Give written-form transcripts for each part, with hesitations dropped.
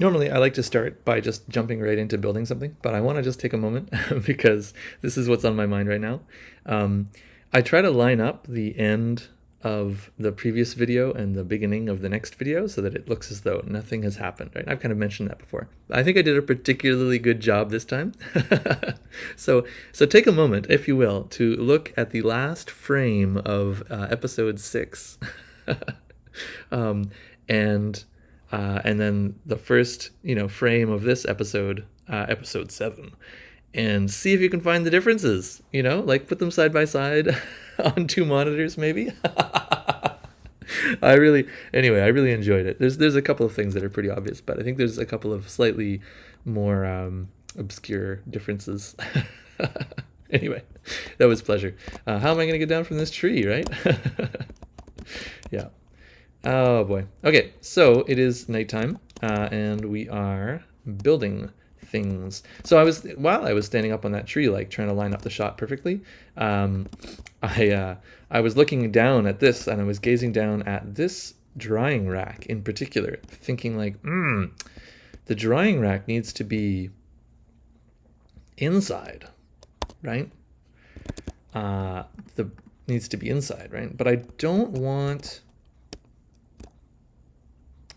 Normally, I like to start by just jumping right into building something, but I want to just take a moment because this is what's on my mind right now. Um, I try to line up the end of the previous video and the beginning of the next video so that it looks as though nothing has happened, right? I've kind of mentioned that before. I think I did a particularly good job this time. So take a moment, if you will, to look at the last frame of episode 6. um, and and then the first, frame of this episode, episode 7, and see if you can find the differences. Like put them side by side on two monitors, maybe. I really enjoyed it. There's a couple of things that are pretty obvious, but I think there's a couple of slightly more obscure differences. Anyway, that was a pleasure. How am I going to get down from this tree, right? Yeah. Oh boy. Okay, so it is nighttime, and we are building things. So while I was standing up on that tree, like trying to line up the shot perfectly, I was looking down at this, and I was gazing down at this drying rack in particular, thinking like, the drying rack needs to be inside, right? The needs to be inside, right? But I don't want.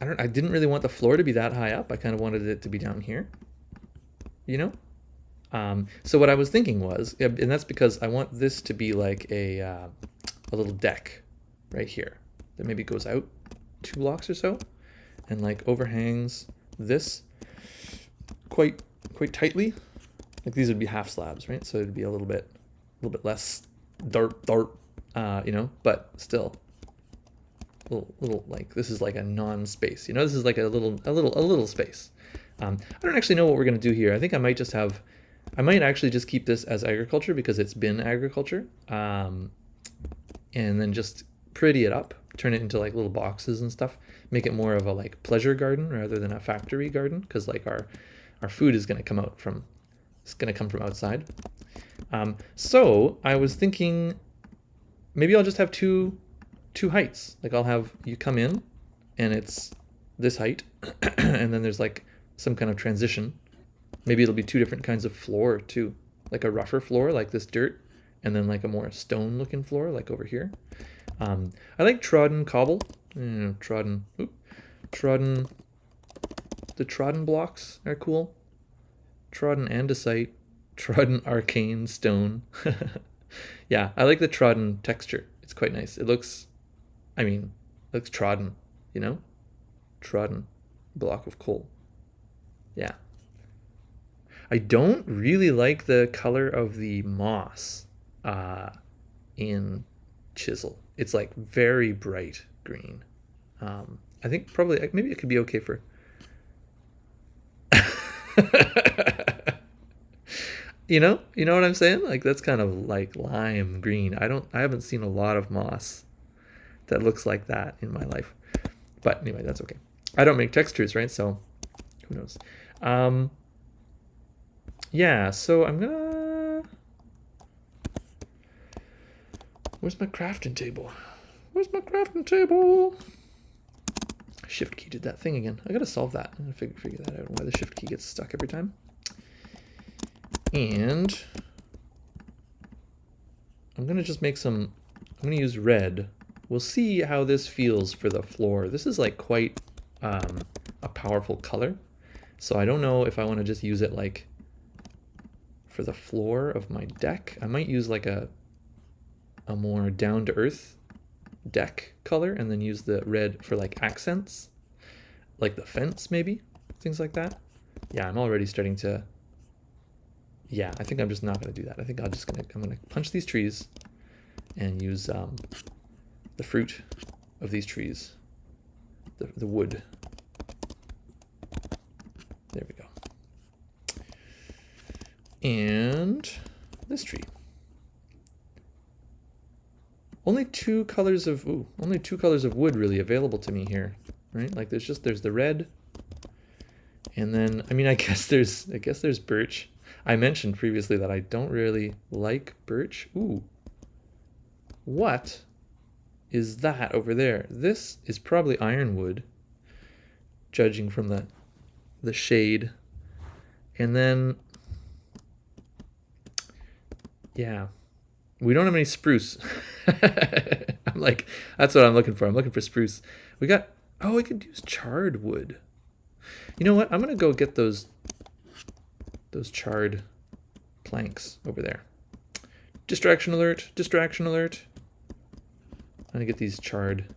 I didn't really want the floor to be that high up. I kind of wanted it to be down here, So what I was thinking was, and that's because I want this to be like a little deck right here that maybe goes out 2 blocks or so, and like overhangs this quite tightly. Like these would be half slabs, right? So it'd be a little bit less dark, but still. Little like this is like a non-space, this is like a little space. I don't actually know what we're going to do here. I think I might actually just keep this as agriculture because it's been agriculture, and then just pretty it up, turn it into like little boxes and stuff, make it more of a like pleasure garden rather than a factory garden, because like our food is going to come from outside. So I was thinking maybe I'll just have two heights. Like I'll have you come in and it's this height and then there's like some kind of transition. Maybe it'll be 2 different kinds of floor too, like a rougher floor like this dirt, and then like a more stone looking floor like over here. I like trodden cobble. The trodden blocks are cool. Trodden andesite, trodden arcane stone. Yeah, I like the trodden texture. It's quite nice. It looks trodden, trodden block of coal. Yeah. I don't really like the color of the moss in chisel. It's like very bright green. I think probably maybe it could be okay for. You know what I'm saying? Like that's kind of like lime green. I haven't seen a lot of moss that looks like that in my life. But anyway, that's okay. I don't make textures, right? So who knows? Yeah, so I'm gonna. Where's my crafting table? Shift key did that thing again. I gotta solve that. I'm gonna figure that out, why the shift key gets stuck every time. And I'm gonna just make I'm gonna use red. We'll see how this feels for the floor. This is like quite a powerful color. So I don't know if I want to just use it like for the floor of my deck. I might use like a more down-to-earth deck color and then use the red for like accents, like the fence maybe, things like that. Yeah, I'm already starting to. Yeah, I think I'm just not going to do that. I think I'm going to punch these trees and use the fruit of these trees, the wood. There we go. And this tree. Only two colors of wood really available to me here, right? Like there's the red, and then I guess there's birch. I mentioned previously that I don't really like birch. Ooh. What is that over there? This is probably ironwood, judging from the shade. And then, yeah, we don't have any spruce. I'm like, that's what I'm looking for. I'm looking for spruce. We got, oh, we could use charred wood. You know what? I'm gonna go get those charred planks over there. Distraction alert, distraction alert. I'm gonna get this charred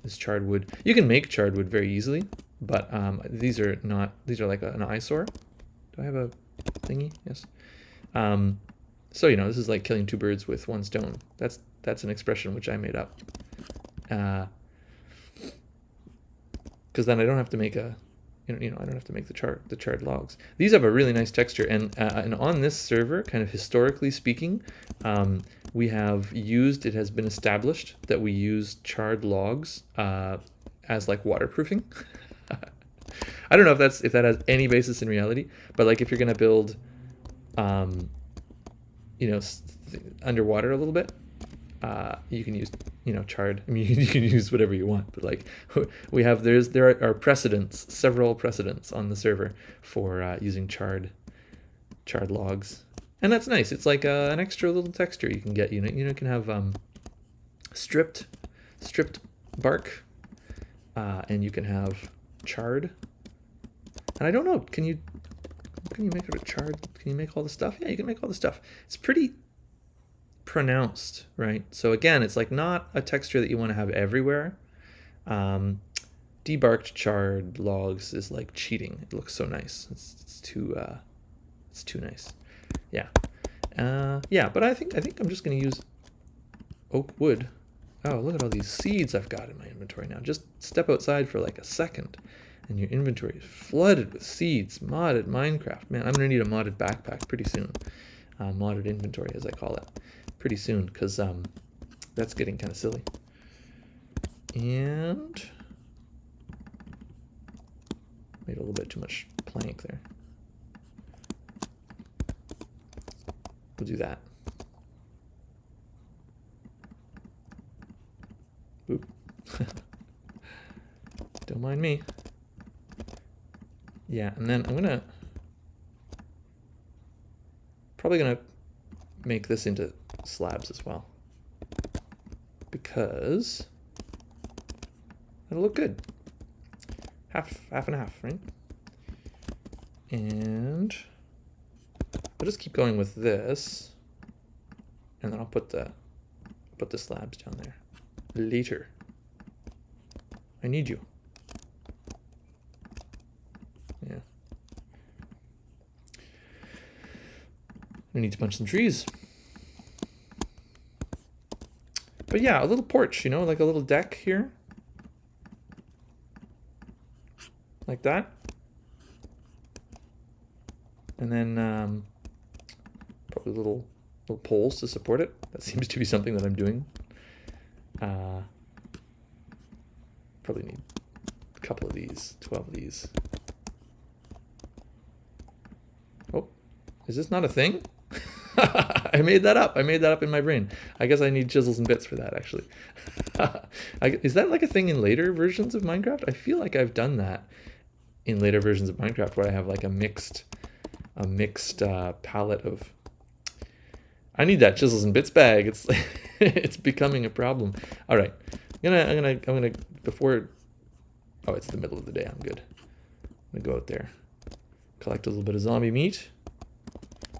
wood. You can make charred wood very easily, but these are like an eyesore. Do I have a thingy? Yes. So, you know, this is like killing two birds with one stone. That's an expression which I made up. Because then I don't have to make I don't have to make the charred logs. These have a really nice texture, and on this server, kind of historically speaking, it has been established that we use charred logs as like waterproofing. I don't know if that has any basis in reality, but like if you're gonna build, underwater a little bit, you can use charred. I mean, you can use whatever you want, but like there are precedents, several precedents on the server for using charred logs, and that's nice. It's like an extra little texture you can get. You can have stripped bark, and you can have charred. And I don't know, can you make it a charred? Can you make all the stuff? Yeah, you can make all the stuff. It's pretty pronounced, right? So again, it's like not a texture that you want to have everywhere. Debarked charred logs is like cheating. It looks so nice. It's too nice. Yeah. But I think I'm just gonna use oak wood. Oh, look at all these seeds I've got in my inventory now. Just step outside for like a second and your inventory is flooded with seeds. Modded Minecraft. Man, I'm gonna need a modded backpack pretty soon. Modded inventory, as I call it, pretty soon, because that's getting kind of silly. And made a little bit too much plank there. We'll do that. Oop. Don't mind me. Yeah, and then I'm probably gonna make this into slabs as well, because it'll look good. Half and half, right? And I'll just keep going with this, and then I'll put the slabs down there later. I need you. Yeah. I need to punch some trees. But yeah, a little porch, like a little deck here. Like that. And then probably little poles to support it. That seems to be something that I'm doing. Probably need a couple of these, 12 of these. Oh, is this not a thing? I made that up. I made that up in my brain. I guess I need chisels and bits for that, actually. Is that like a thing in later versions of Minecraft? I feel like I've done that in later versions of Minecraft, where I have like a mixed palette of. I need that chisels and bits bag. It's it's becoming a problem. All right, I'm gonna before. Oh, it's the middle of the day. I'm good. I'm gonna go out there, collect a little bit of zombie meat.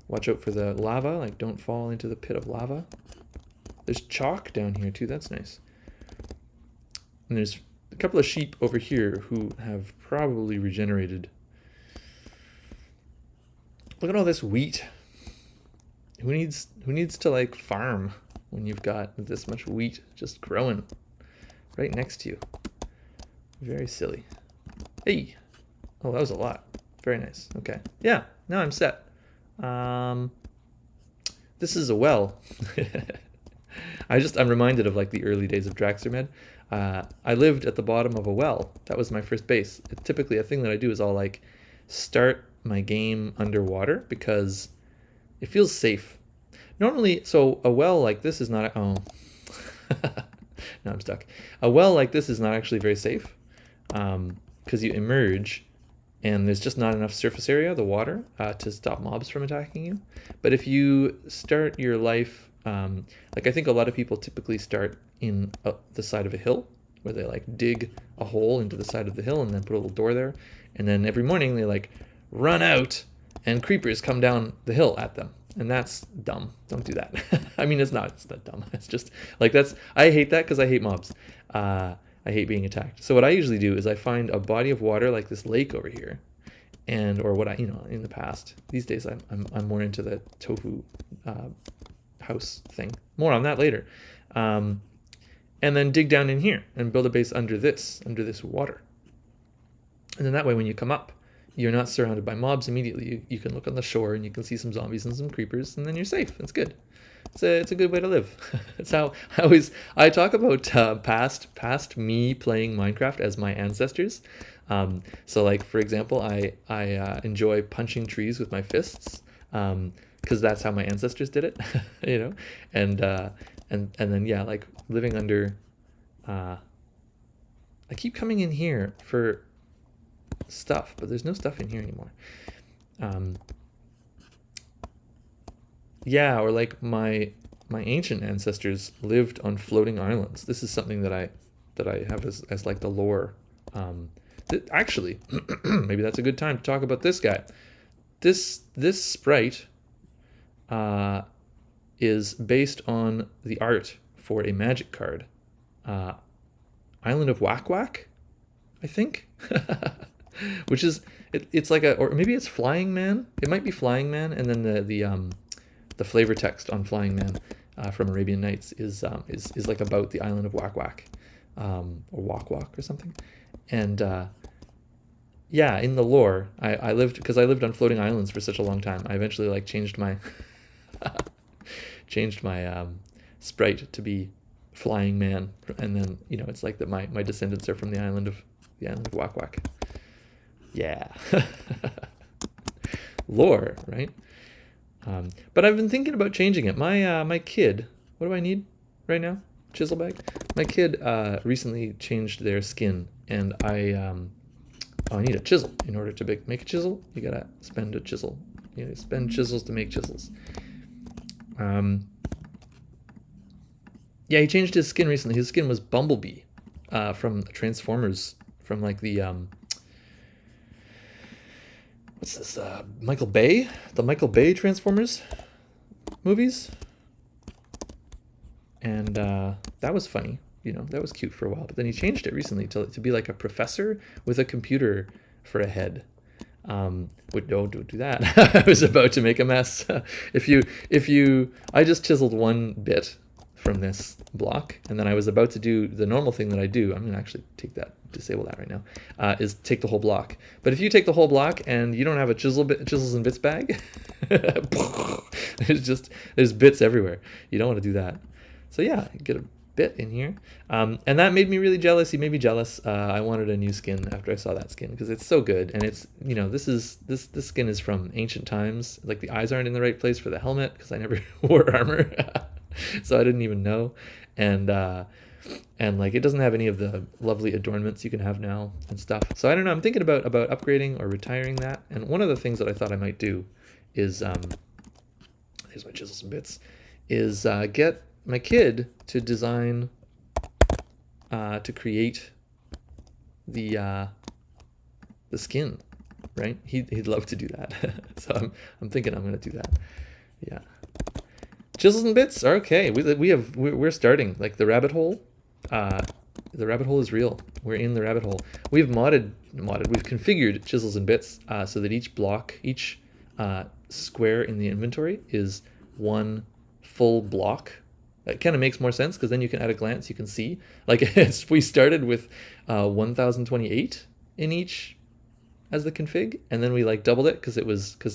Watch out for the lava. Like, don't fall into the pit of lava. There's chalk down here too. That's nice. And there's a couple of sheep over here who have probably regenerated. Look at all this wheat. Who needs to like farm when you've got this much wheat just growing right next to you? Very silly. Hey. Oh, that was a lot. Very nice. Okay. Yeah, now I'm set. This is a well. I'm reminded of like the early days of Draxtermed. I lived at the bottom of a well. That was my first base. Typically, a thing that I do is I'll like start my game underwater because it feels safe. Normally, so a well like this is not. Oh, now I'm stuck. A well like this is not actually very safe because you emerge and there's just not enough surface area, the water, to stop mobs from attacking you. But if you start your life, like I think a lot of people typically start in the side of a hill, where they like dig a hole into the side of the hill and then put a little door there, and then every morning they like run out and creepers come down the hill at them, and that's dumb. Don't do that. I mean, it's not dumb. It's just like I hate that because I hate mobs. I hate being attacked. So what I usually do is I find a body of water like this lake over here, or what I, in the past. These days I'm more into the tofu house thing. More on that later. And then dig down in here and build a base under this water. And then that way when you come up, you're not surrounded by mobs immediately. You can look on the shore and you can see some zombies and some creepers, and then you're safe. It's good. It's a good way to live. It's how I talk about past me playing Minecraft as my ancestors. So like for example, I enjoy punching trees with my fists, because that's how my ancestors did it, and then yeah, like living under. I keep coming in here for stuff, but there's no stuff in here anymore. Yeah, or like my ancient ancestors lived on floating islands. This is something that I have as like the lore. Actually, maybe that's a good time to talk about this guy. This sprite is based on the art for a magic card, Island of Whack Whack, I think. Which is it's like or maybe it's Flying Man. It might be Flying Man, and then the flavor text on Flying Man from Arabian Nights is like about the island of Whack Whack, or Wak Wak or something. And yeah, in the lore, I lived on floating islands for such a long time. I eventually like changed my sprite to be Flying Man, and then it's like that my descendants are from the island of Whack Whack. Yeah. Lore, right? But I've been thinking about changing it. My kid, what do I need right now? Chisel bag? My kid recently changed their skin, and I need a chisel. In order to make a chisel, you gotta spend a chisel. You spend chisels to make chisels. Yeah, he changed his skin recently. His skin was Bumblebee from Transformers, from like the what's this? Michael Bay? The Michael Bay Transformers movies? And that was funny. That was cute for a while. But then he changed it recently to be like a professor with a computer for a head. Don't do that. I was about to make a mess. I just chiseled one bit from this block, and then I was about to do the normal thing that I do. I'm gonna actually disable that right now, is take the whole block. But if you take the whole block and you don't have a chisels and bits bag, there's bits everywhere. You don't want to do that. So yeah, get a bit in here. And that made me really jealous. He made me jealous. I wanted a new skin after I saw that skin, because it's so good. And it's, this skin is from ancient times. Like the eyes aren't in the right place for the helmet, because I never wore armor. So I didn't even know. And like it doesn't have any of the lovely adornments you can have now and stuff. So I don't know, I'm thinking about upgrading or retiring that. And one of the things that I thought I might do is, here's my chisels and bits, is get my kid to design, to create the skin, right? He'd love to do that. So I'm thinking I'm gonna do that. Yeah. Chisels and bits. Okay, we're starting like the rabbit hole. The rabbit hole is real. We're in the rabbit hole. We've we've configured chisels and bits so that each square in the inventory is one full block. That kind of makes more sense, because then you can at a glance you can see. Like we started with 1028 in each as the config, and then we like doubled it because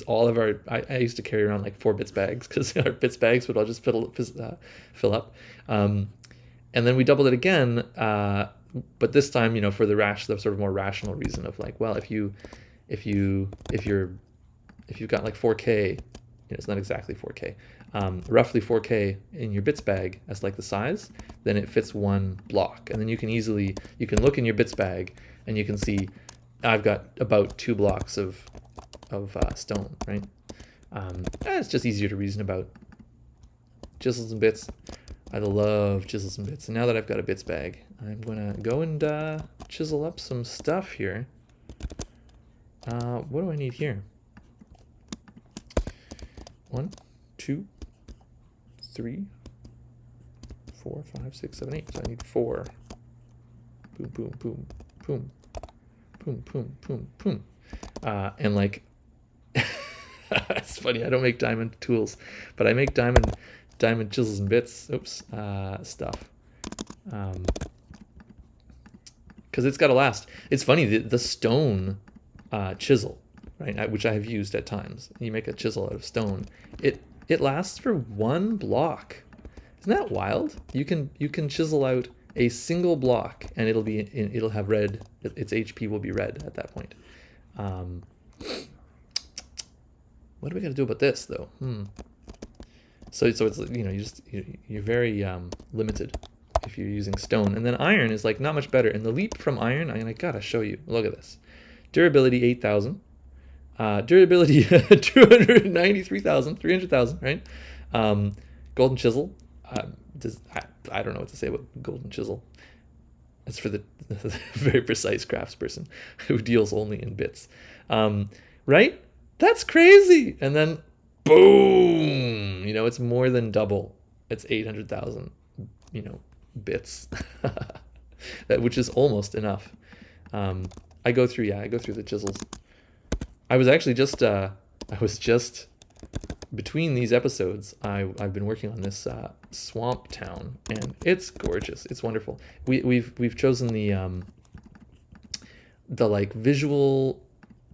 all of our I used to carry around like 4 bits bags, because our bits bags would all just fill up, and then we doubled it again, but this time for the sort of more rational reason of like, well, if you've got like 4K, it's not exactly 4K, roughly 4K in your bits bag as like the size, then it fits one block, and then you can look in your bits bag and you can see I've got about 2 blocks of stone, right? It's just easier to reason about. Chisels and bits. I love chisels and bits. And now that I've got a bits bag, I'm gonna go and chisel up some stuff here. What do I need here? 1, 2, 3, 4, 5, 6, 7, 8. So I need 4. Boom, boom, boom, boom, boom, boom, boom, boom. And like, it's funny. I don't make diamond tools, but I make diamond chisels and bits. Oops, stuff. Because it's got to last. It's funny, the stone chisel, right, which I have used at times. You make a chisel out of stone. It lasts for 1 block. Isn't that wild? You can chisel out a single block, and it'll have red. Its HP will be red at that point. What do we got to do about this though? So it's you're very limited if you're using stone. And then iron is like not much better. And the leap from iron, I gotta show you. Look at this. Durability 8,000. Durability 293,000, 300,000, right? Golden chisel. I don't know what to say about golden chisel. That's for the very precise craftsperson who deals only in bits. Right? That's crazy. And then boom, it's more than double. It's 800,000, bits, which is almost enough. I go through the chisels. I was actually just between these episodes, I've been working on this swamp town, and it's gorgeous. It's wonderful. We've chosen the like visual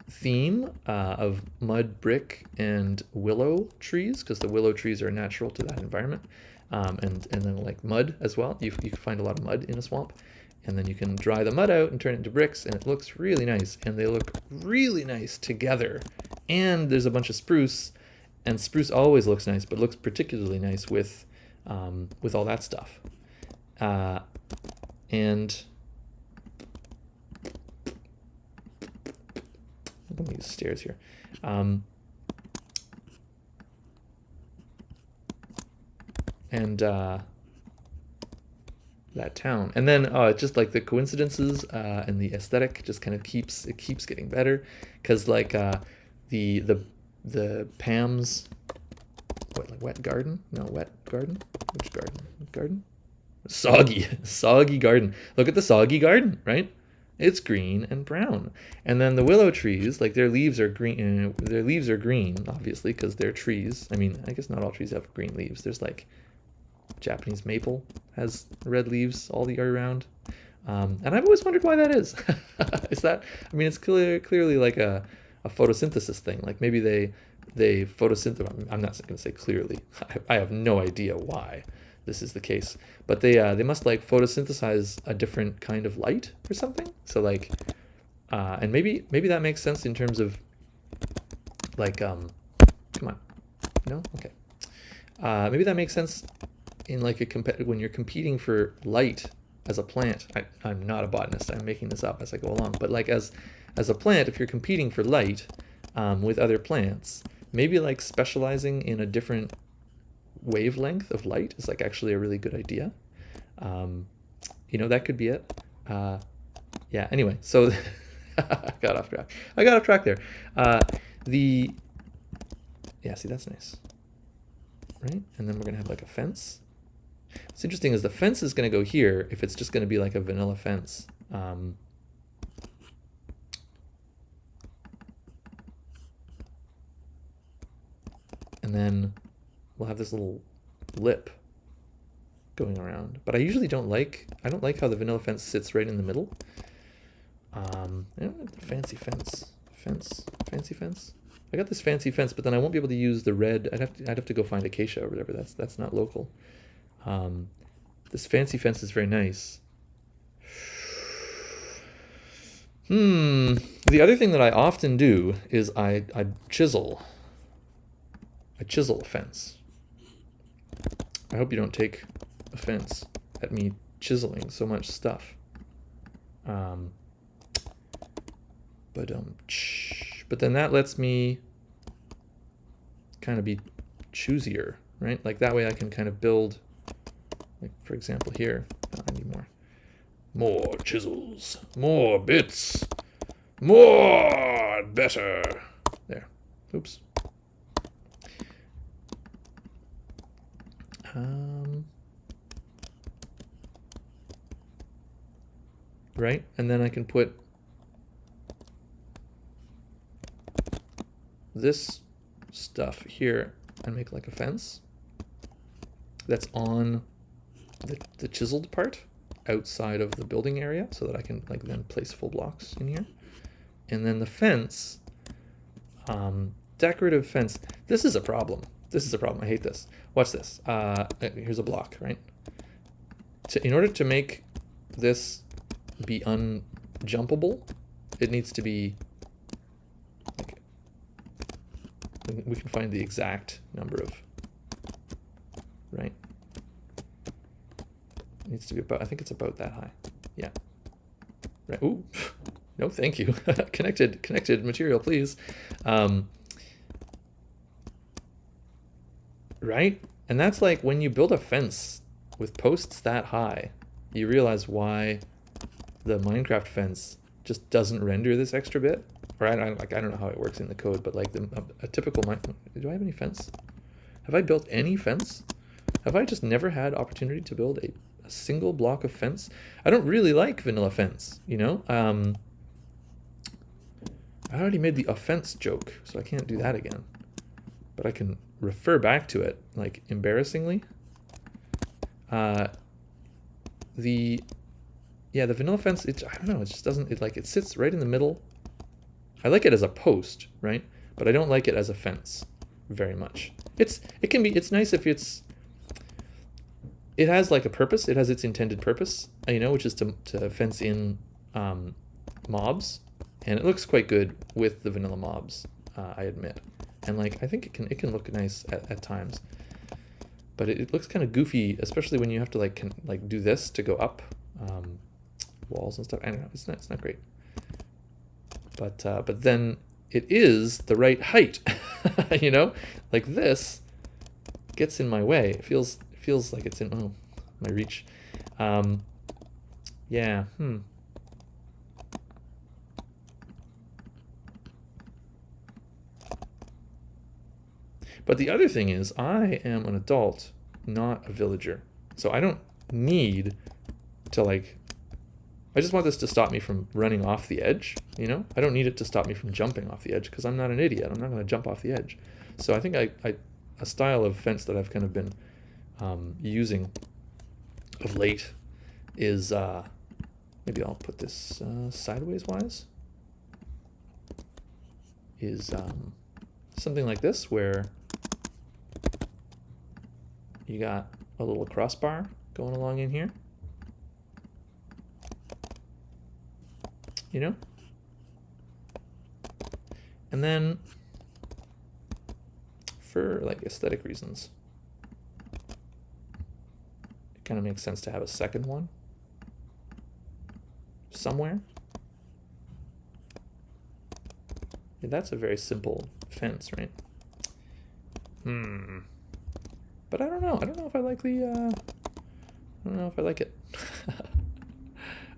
theme of mud, brick, and willow trees, because the willow trees are natural to that environment, and then like mud as well. You can find a lot of mud in a swamp, and then you can dry the mud out and turn it into bricks, and it looks really nice, and they look really nice together. And there's a bunch of spruce, and spruce always looks nice, but looks particularly nice with all that stuff. And let me use stairs here. That town, and then just like the coincidences and the aesthetic just kind of keeps getting better, because like the Pam's wet garden? No, wet garden? Which garden? Soggy garden. Look at the soggy garden, right? It's green and brown. And then the willow trees, like their leaves are green. Their leaves are green, obviously, because they're trees. I mean, I guess not all trees have green leaves. There's like Japanese maple has red leaves all the year round. And I've always wondered why that is. Is that? I mean, it's clearly like a photosynthesis thing. Like maybe they photosynthesize. I'm not going to say clearly. I have no idea why this is the case, but they must like photosynthesize a different kind of light or something. So like, and maybe that makes sense in terms of like, come on, no, okay, maybe that makes sense in like when you're competing for light as a plant. I'm not a botanist. I'm making this up as I go along, but like as a plant, if you're competing for light with other plants, maybe like specializing in a different wavelength of light is like actually a really good idea. That could be it. Yeah, anyway, so I got off track there. Yeah, see, that's nice, right? And then we're gonna have like a fence. What's interesting is the fence is gonna go here if it's just gonna be like a vanilla fence. And then we'll have this little lip going around. But I usually don't like how the vanilla fence sits right in the middle. I don't have the fancy fence. Fancy fence. I got this fancy fence, but then I won't be able to use the red. I'd have to go find acacia or whatever. That's not local. This fancy fence is very nice. The other thing that I often do is I chisel. I chisel a fence. I hope you don't take offense at me chiseling so much stuff. But then that lets me kind of be choosier, right? Like that way I can kind of build, like for example here, I need more chisels, more bits, more, better. There, oops. Right, and then I can put this stuff here and make like a fence that's on the chiseled part outside of the building area, so that I can like then place full blocks in here. And then the fence, decorative fence. This is a problem. This is a problem. I hate this. Watch this. Here's a block, right? In order to make this be unjumpable, it needs to be, like, we can find the exact number of, right? It needs to be about, I think it's about that high. Yeah. Right. Ooh. No, thank you. Connected material, please. Right? And that's like when you build a fence with posts that high, you realize why the Minecraft fence just doesn't render this extra bit. Or I don't know how it works in the code, but like a typical do I have any fence? Have I built any fence? Have I just never had opportunity to build a single block of fence? I don't really like vanilla fence, you know? I already made the offense joke, so I can't do that again. But I can refer back to it, like, embarrassingly. The vanilla fence, I don't know, it just doesn't, it sits right in the middle. I like it as a post, right? But I don't like it as a fence very much. It's nice if it has like a purpose, it has its intended purpose, you know, which is to fence in mobs. And it looks quite good with the vanilla mobs, I admit. And like, I think it can look nice at times. But it looks kind of goofy, especially when you have to like do this to go up walls and stuff. I don't know, it's not great. But then it is the right height, you know? Like this gets in my way. It feels like it's in my reach. Yeah. But the other thing is, I am an adult, not a villager. So I don't need to like, I just want this to stop me from running off the edge, you know? I don't need it to stop me from jumping off the edge, because I'm not an idiot. I'm not going to jump off the edge. So I think a style of fence that I've kind of been using of late is, maybe I'll put this sideways wise, is something like this, where you got a little crossbar going along in here, you know? And then for like aesthetic reasons, it kind of makes sense to have a second one somewhere. Yeah, that's a very simple fence, right? But I don't know. I don't know if I like the, I don't know if I like it.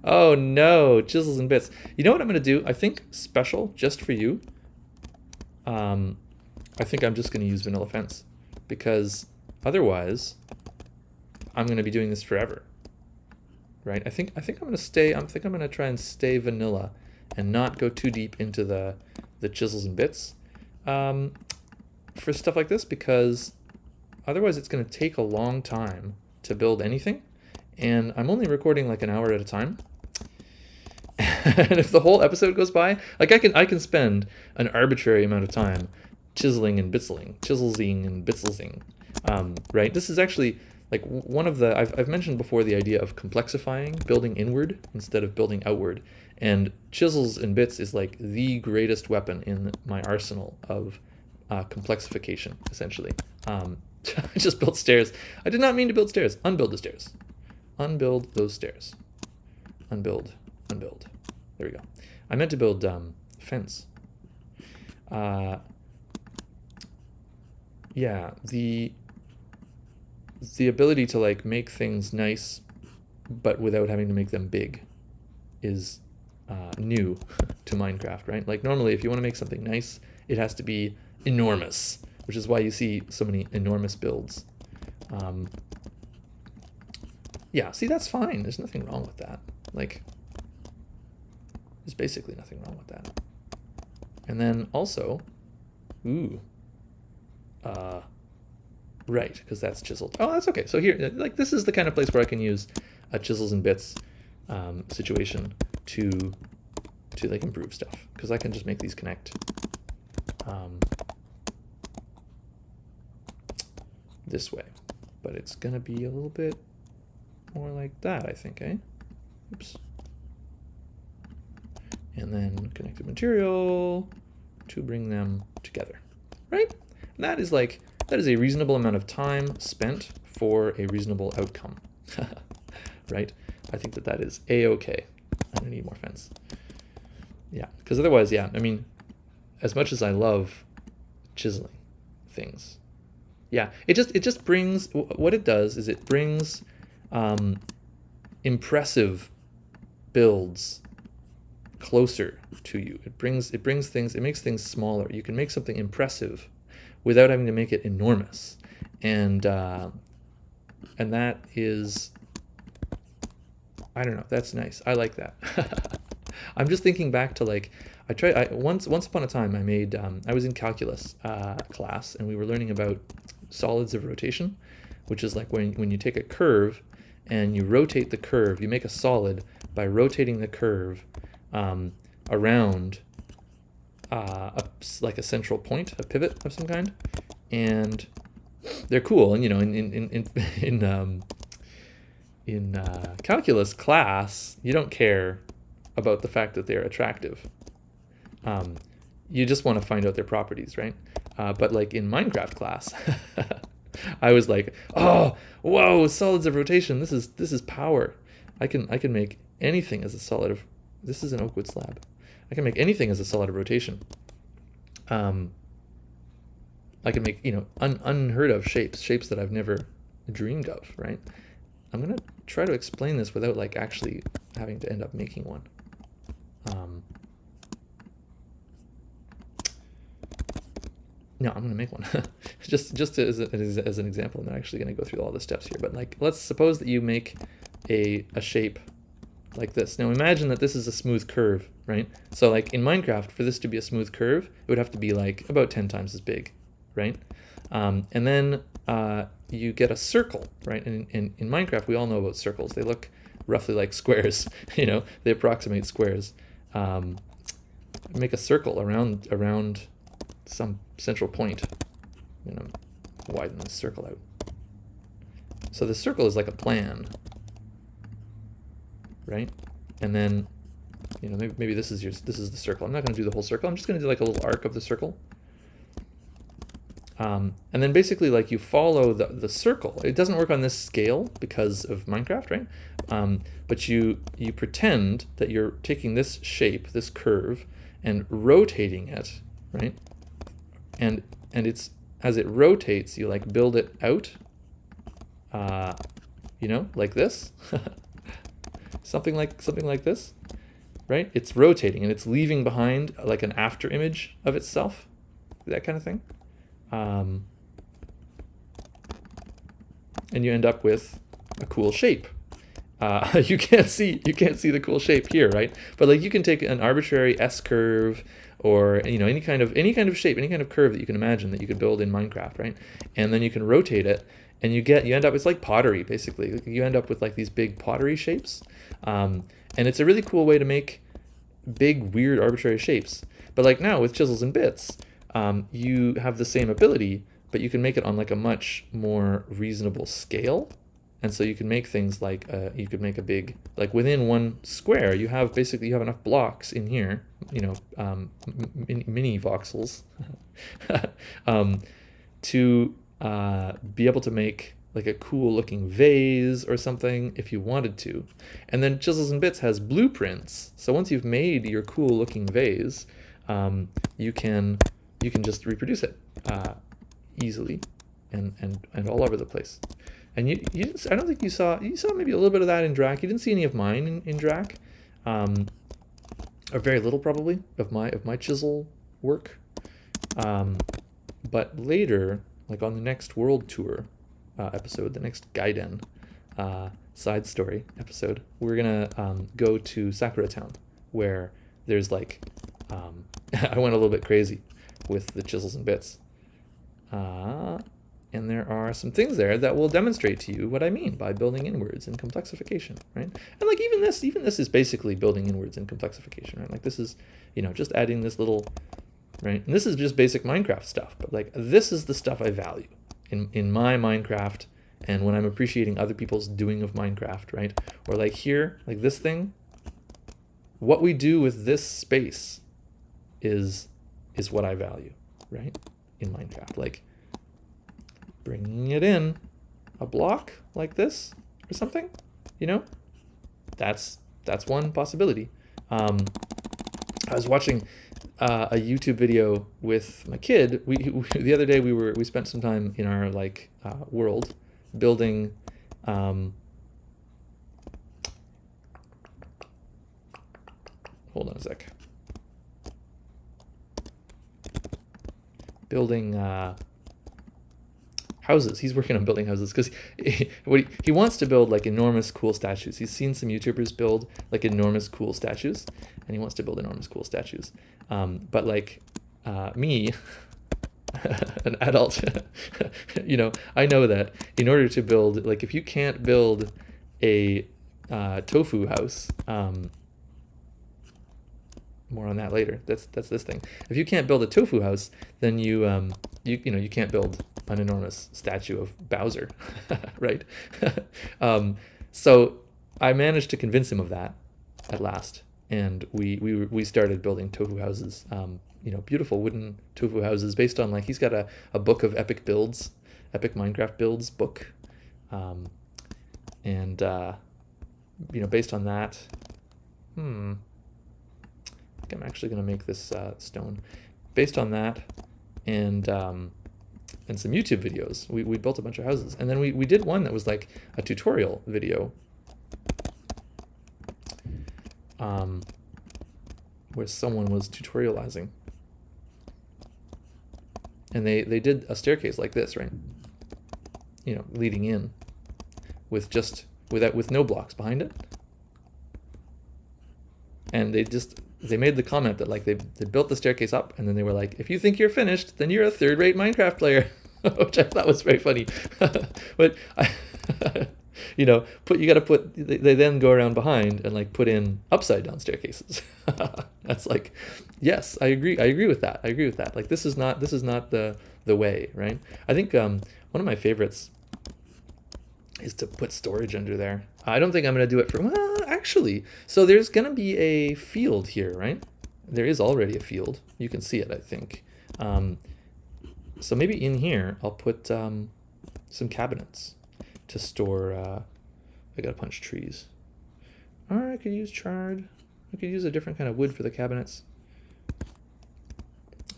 Oh no, chisels and bits. You know what I'm going to do? I think special, just for you, I think I'm just going to use vanilla fence, because otherwise I'm going to be doing this forever. Right? I think I'm going to try and stay vanilla and not go too deep into the chisels and bits for stuff like this, because otherwise it's going to take a long time to build anything, and I'm only recording like an hour at a time. And if the whole episode goes by, like I can spend an arbitrary amount of time chiseling and chiselsing and bitselsing, right? This is actually like one of the, I've mentioned before the idea of complexifying, building inward instead of building outward. And chisels and bits is like the greatest weapon in my arsenal of complexification, essentially. I just built stairs. I did not mean to build stairs. Unbuild the stairs. Unbuild those stairs. Unbuild. There we go. I meant to build fence. Yeah, the ability to like make things nice, but without having to make them big, is new to Minecraft, right? Like normally, if you want to make something nice, it has to be enormous, which is why you see so many enormous builds. Yeah, see, that's fine. There's nothing wrong with that. Like, there's basically nothing wrong with that. And then also, right, because that's chiseled. Oh, that's okay. So here, like, this is the kind of place where I can use a chisels and bits situation to like improve stuff, because I can just make these connect this way, but it's gonna be a little bit more like that, I think, eh? Oops. And then connected material to bring them together, right? And that is a reasonable amount of time spent for a reasonable outcome, right? I think that is a-okay. I don't need more fence. Yeah, because otherwise, yeah, I mean, as much as I love chiseling things, yeah, it just brings, what it does is it brings impressive builds closer to you. It brings things, it makes things smaller. You can make something impressive without having to make it enormous, and that is, I don't know, that's nice. I like that. I'm just thinking back to like, once upon a time I made, I was in calculus class, and we were learning about solids of rotation, which is like when you take a curve and you rotate the curve, you make a solid by rotating the curve around like a central point, a pivot of some kind, and they're cool. And you know, in calculus class, you don't care about the fact that they're attractive. You just want to find out their properties, right? But like in Minecraft class, I was like, oh, whoa, solids of rotation. This is power. I can make anything as a solid of. This is an oak wood slab. I can make anything as a solid of rotation. I can make, you know, unheard of shapes that I've never dreamed of, right? I'm gonna try to explain this without like actually having to end up making one. No, I'm gonna make one just as an example. I'm not actually gonna go through all the steps here, but like, let's suppose that you make a shape like this. Now imagine that this is a smooth curve, right? So like in Minecraft, for this to be a smooth curve, it would have to be like about 10 times as big, right? And then you get a circle, right? And in Minecraft, we all know about circles. They look roughly like squares, you know, they approximate squares. Make a circle around some central point. I'm gonna widen this circle out. So the circle is like a plan, right? And then, you know, maybe this is the circle. I'm not going to do the whole circle. I'm just going to do like a little arc of the circle. And then basically, like, you follow the circle. It doesn't work on this scale because of Minecraft, right? But you pretend that you're taking this shape, this curve, and rotating it, right? And it's, as it rotates, you like build it out, you know, like this. something like this, right? It's rotating and it's leaving behind like an after image of itself, that kind of thing. And you end up with a cool shape. You can't see the cool shape here, right? But like, you can take an arbitrary S curve, or, you know, any kind of shape, any kind of curve that you can imagine that you could build in Minecraft, right? And then you can rotate it, and you end up, it's like pottery, basically. You end up with like these big pottery shapes. And it's a really cool way to make big, weird, arbitrary shapes. But like now with chisels and bits, you have the same ability, but you can make it on like a much more reasonable scale. And so you can make things like, you could make a big, like within one square, you have enough blocks in here, you know, mini voxels, to be able to make like a cool looking vase or something if you wanted to. And then Chisels and Bits has blueprints. So once you've made your cool looking vase, you can just reproduce it easily and all over the place. And you didn't, I don't think you saw maybe a little bit of that in Drac. You didn't see any of mine in Drac, or very little probably of my chisel work. But later, like on the next world tour episode, the next Gaiden side story episode, we're gonna go to Sakura Town, where there's like I went a little bit crazy with the chisels and bits. And there are some things there that will demonstrate to you what I mean by building inwards and complexification, right? And like even this is basically building inwards and complexification, right? Like this is, you know, just adding this little, right? And this is just basic Minecraft stuff, but like this is the stuff I value in my Minecraft and when I'm appreciating other people's doing of Minecraft, right? Or like here, like this thing, what we do with this space is what I value, right? In Minecraft, like bringing it in a block like this or something, you know, that's one possibility. I was watching a YouTube video with my kid. We the other day we spent some time in our like world building hold on a sec. Building houses. He's working on building houses because he wants to build like enormous cool statues. He's seen some YouTubers build like enormous cool statues, and he wants to build enormous cool statues. But like me, an adult, you know, I know that in order to build, like if you can't build a tofu house, more on that later. That's this thing. If you can't build a tofu house, then you can't build an enormous statue of Bowser, right? So I managed to convince him of that at last, and we started building tofu houses. You know, beautiful wooden tofu houses based on like he's got a book of epic builds, epic Minecraft builds book, and you know, based on that, I think I'm actually going to make this stone. Based on that, and some YouTube videos, we built a bunch of houses, and then we did one that was like a tutorial video, where someone was tutorializing, and they did a staircase like this, right? You know, leading in with no blocks behind it, and they made the comment that like they built the staircase up, and then they were like, if you think you're finished, then you're a third-rate Minecraft player, which I thought was very funny. But you know, they then go around behind and like put in upside down staircases. That's like, yes, I agree with that. Like this is not the way, right? I think one of my favorites is to put storage under there. I don't think I'm going to do it well, actually. So there's going to be a field here, right? There is already a field. You can see it, I think. So maybe in here, I'll put some cabinets to store, I got to punch trees. Or I could use charred. I could use a different kind of wood for the cabinets.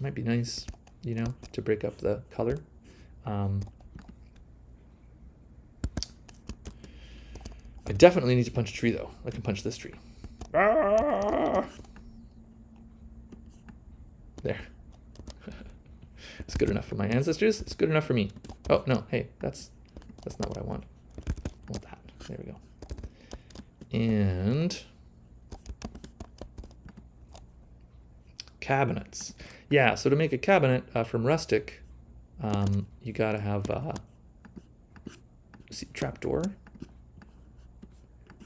Might be nice, you know, to break up the color. I definitely need to punch a tree, though. I can punch this tree. Ah! There. It's good enough for my ancestors. It's good enough for me. Oh, no. Hey, that's not what I want. I want that. There we go. And cabinets. Yeah, so to make a cabinet from rustic, you got to have trapdoor.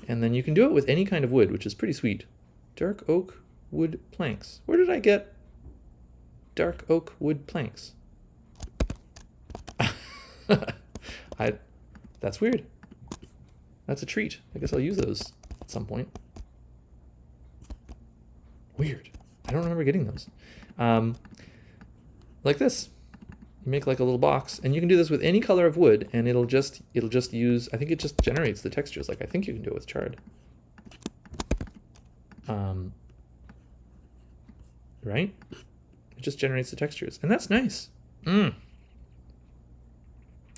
And then you can do it with any kind of wood, which is pretty sweet. Dark oak wood planks. Where did I get dark oak wood planks? That's weird. That's a treat. I guess I'll use those at some point. Weird. I don't remember getting those. Like this. You make like a little box, and you can do this with any color of wood, and it'll just use, I think it just generates the textures. Like I think you can do it with charred. right? It just generates the textures, and that's nice. I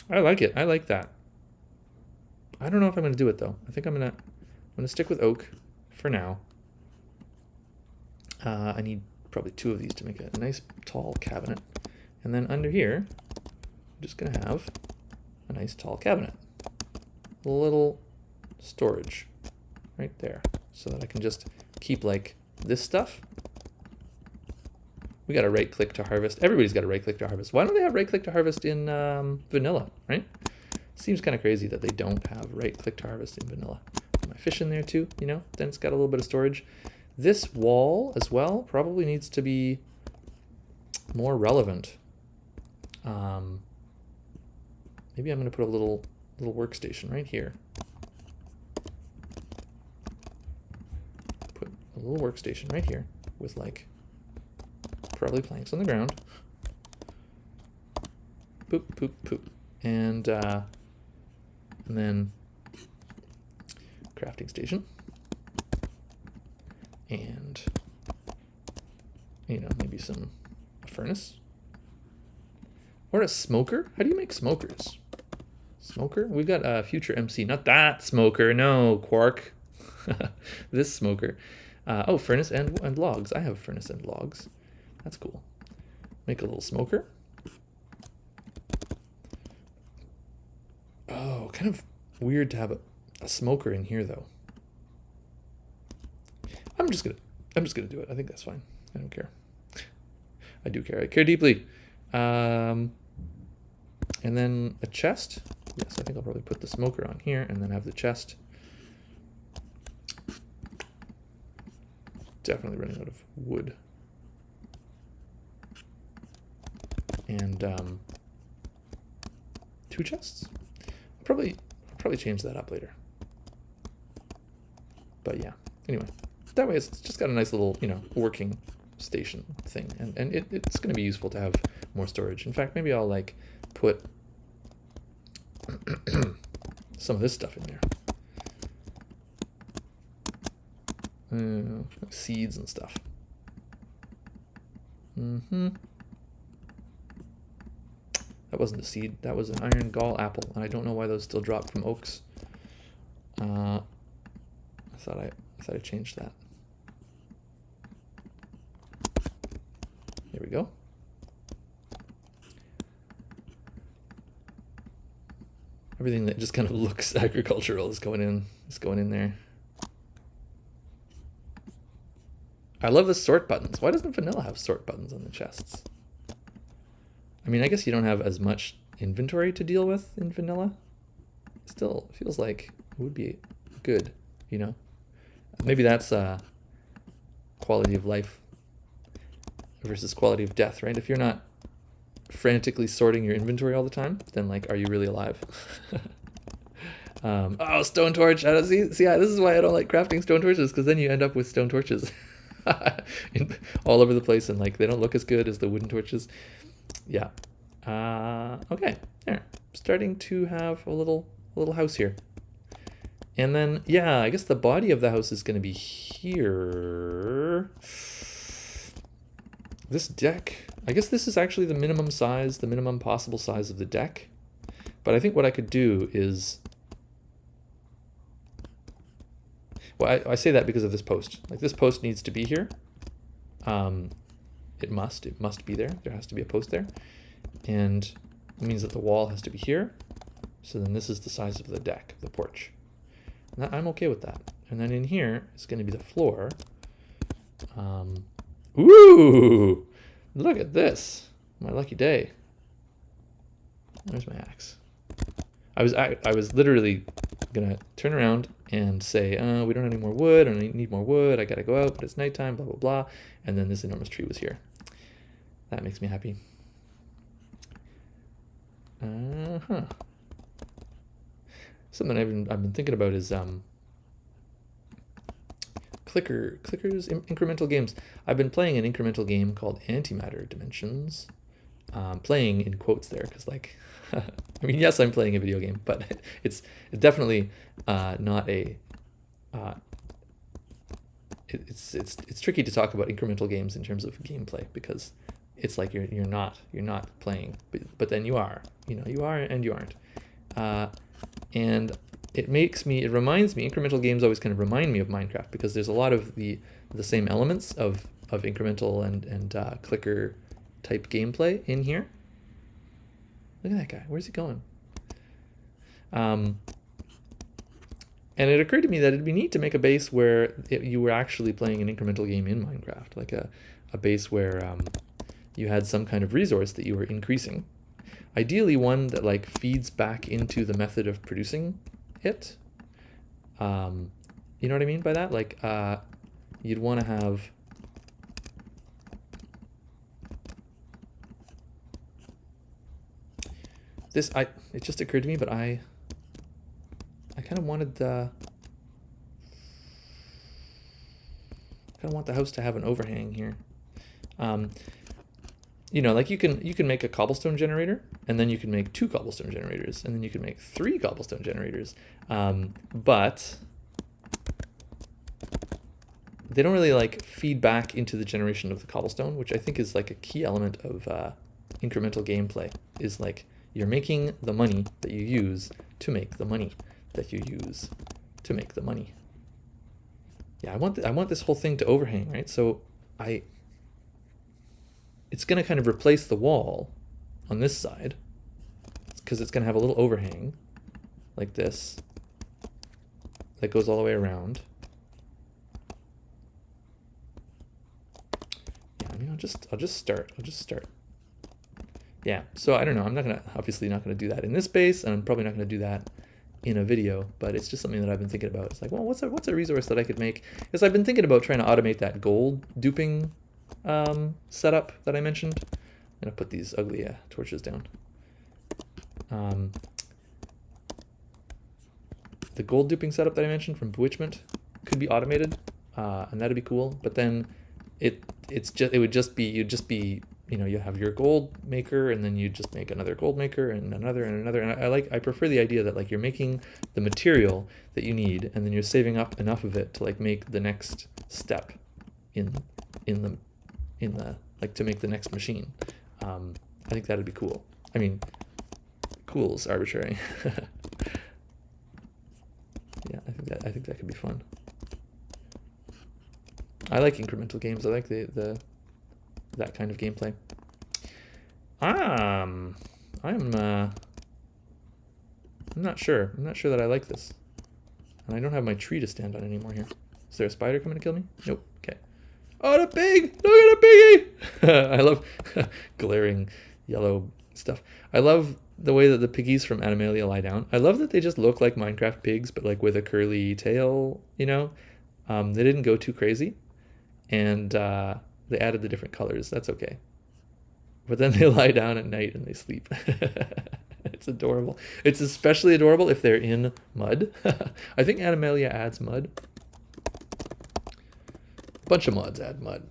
like it. I like that. I don't know if I'm going to do it though. I think I'm going to stick with oak for now. I need probably 2 of these to make a nice tall cabinet. And then under here, I'm just going to have a nice tall cabinet. A little storage right there, so that I can just keep like this stuff. We got to right click to harvest. Everybody's got to right click to harvest. Why don't they have right click to harvest in vanilla, right? Seems kind of crazy that they don't have right click to harvest in vanilla. Put my fish in there too, you know, then it's got a little bit of storage. This wall as well probably needs to be more relevant. Maybe I'm going to put a little workstation right here. Put a little workstation right here with like probably planks on the ground. Poop, poop, poop. And then crafting station. And, you know, maybe a furnace. Or a smoker? How do you make smokers? Smoker? We've got a future MC. Not that smoker. No, Quark. This smoker. Oh, furnace and logs. I have furnace and logs. That's cool. Make a little smoker. Oh, kind of weird to have a smoker in here though. I'm just gonna do it. I think that's fine. I don't care. I do care. I care deeply. And then a chest. Yes, I think I'll probably put the smoker on here and then have the chest. Definitely running out of wood. And 2 chests. I'll probably change that up later. But yeah. Anyway, that way it's just got a nice little, you know, working station thing, and it's going to be useful to have more storage. In fact, maybe I'll like put some of this stuff in there, like seeds and stuff. That wasn't a seed, that was an iron gall apple, and I don't know why those still drop from oaks. I thought I changed that. There we go. Everything that just kind of looks agricultural is going in there. I love the sort buttons. Why doesn't vanilla have sort buttons on the chests? I mean, I guess you don't have as much inventory to deal with in vanilla. Still feels like it would be good, you know? Maybe that's quality of life versus quality of death, right? If you're not frantically sorting your inventory all the time, then like, are you really alive? Oh, stone torch. I don't see. This is why I don't like crafting stone torches, because then you end up with stone torches all over the place, and like they don't look as good as the wooden torches. Yeah. Okay. There. Starting to have a little house here. And then, yeah, I guess the body of the house is going to be here. This deck, I guess this is actually the minimum size, the minimum possible size of the deck. But I think what I could do is, well, I say that because of this post. Like this post needs to be here. It must be there. There has to be a post there. And it means that the wall has to be here. So then this is the size of the deck, the porch. And I'm okay with that. And then in here is going to be the floor. Ooh, look at this. My lucky day. Where's my axe? I was literally gonna turn around and say, we don't have any more wood, and I need more wood, I gotta go out, but it's nighttime, blah, blah, blah. And then this enormous tree was here. That makes me happy. Something I've been thinking about is clickers, incremental games. I've been playing an incremental game called Antimatter Dimensions. Playing in quotes there, because like, I mean, yes, I'm playing a video game, but it's definitely not a it's tricky to talk about incremental games in terms of gameplay, because it's like you're not playing, but then you are, you are and you aren't, and it reminds me, incremental games always kind of remind me of Minecraft, because there's a lot of the same elements of incremental and clicker type gameplay in here. Look at that guy, where's he going? And it occurred to me that it'd be neat to make a base where you were actually playing an incremental game in Minecraft, like a base where you had some kind of resource that you were increasing. Ideally one that like feeds back into the method of producing it. You know what I mean by that? Like you'd want to have this. It just occurred to me, but I kind of wanted the house to have an overhang here. Like you can make a cobblestone generator, and then you can make 2 cobblestone generators, and then you can make 3 cobblestone generators. But they don't really like feed back into the generation of the cobblestone, which I think is like a key element of incremental gameplay, is like you're making the money that you use to make the money that you use to make the money. Yeah, I want this whole thing to overhang, right? So it's going to kind of replace the wall on this side, because it's going to have a little overhang like this that goes all the way around. Yeah, I mean, I'll just start. Yeah, so I don't know. I'm obviously not gonna do that in this base, and I'm probably not gonna do that in a video, but it's just something that I've been thinking about. It's like, well, what's a resource that I could make? Because I've been thinking about trying to automate that gold duping setup that I mentioned. I'm gonna put these ugly torches down. The gold duping setup that I mentioned from Bewitchment could be automated, and that'd be cool. But then you'd just be you have your gold maker, and then you just make another gold maker, and another and another. And I prefer the idea that like you're making the material that you need, and then you're saving up enough of it to like make the next step in the like to make the next machine. I think that'd be cool. I mean, cool's arbitrary. Yeah, I think that could be fun. I like incremental games. I like that kind of gameplay. I'm not sure. I'm not sure that I like this. And I don't have my tree to stand on anymore here. Is there a spider coming to kill me? Nope. Okay. Oh, the pig! Look at the piggy! I love glaring yellow stuff. I love the way that the piggies from Animalia lie down. I love that they just look like Minecraft pigs, but like with a curly tail, They didn't go too crazy. And they added the different colors. That's okay. But then they lie down at night and they sleep. It's adorable. It's especially adorable if they're in mud. I think Animalia adds mud. A bunch of mods add mud.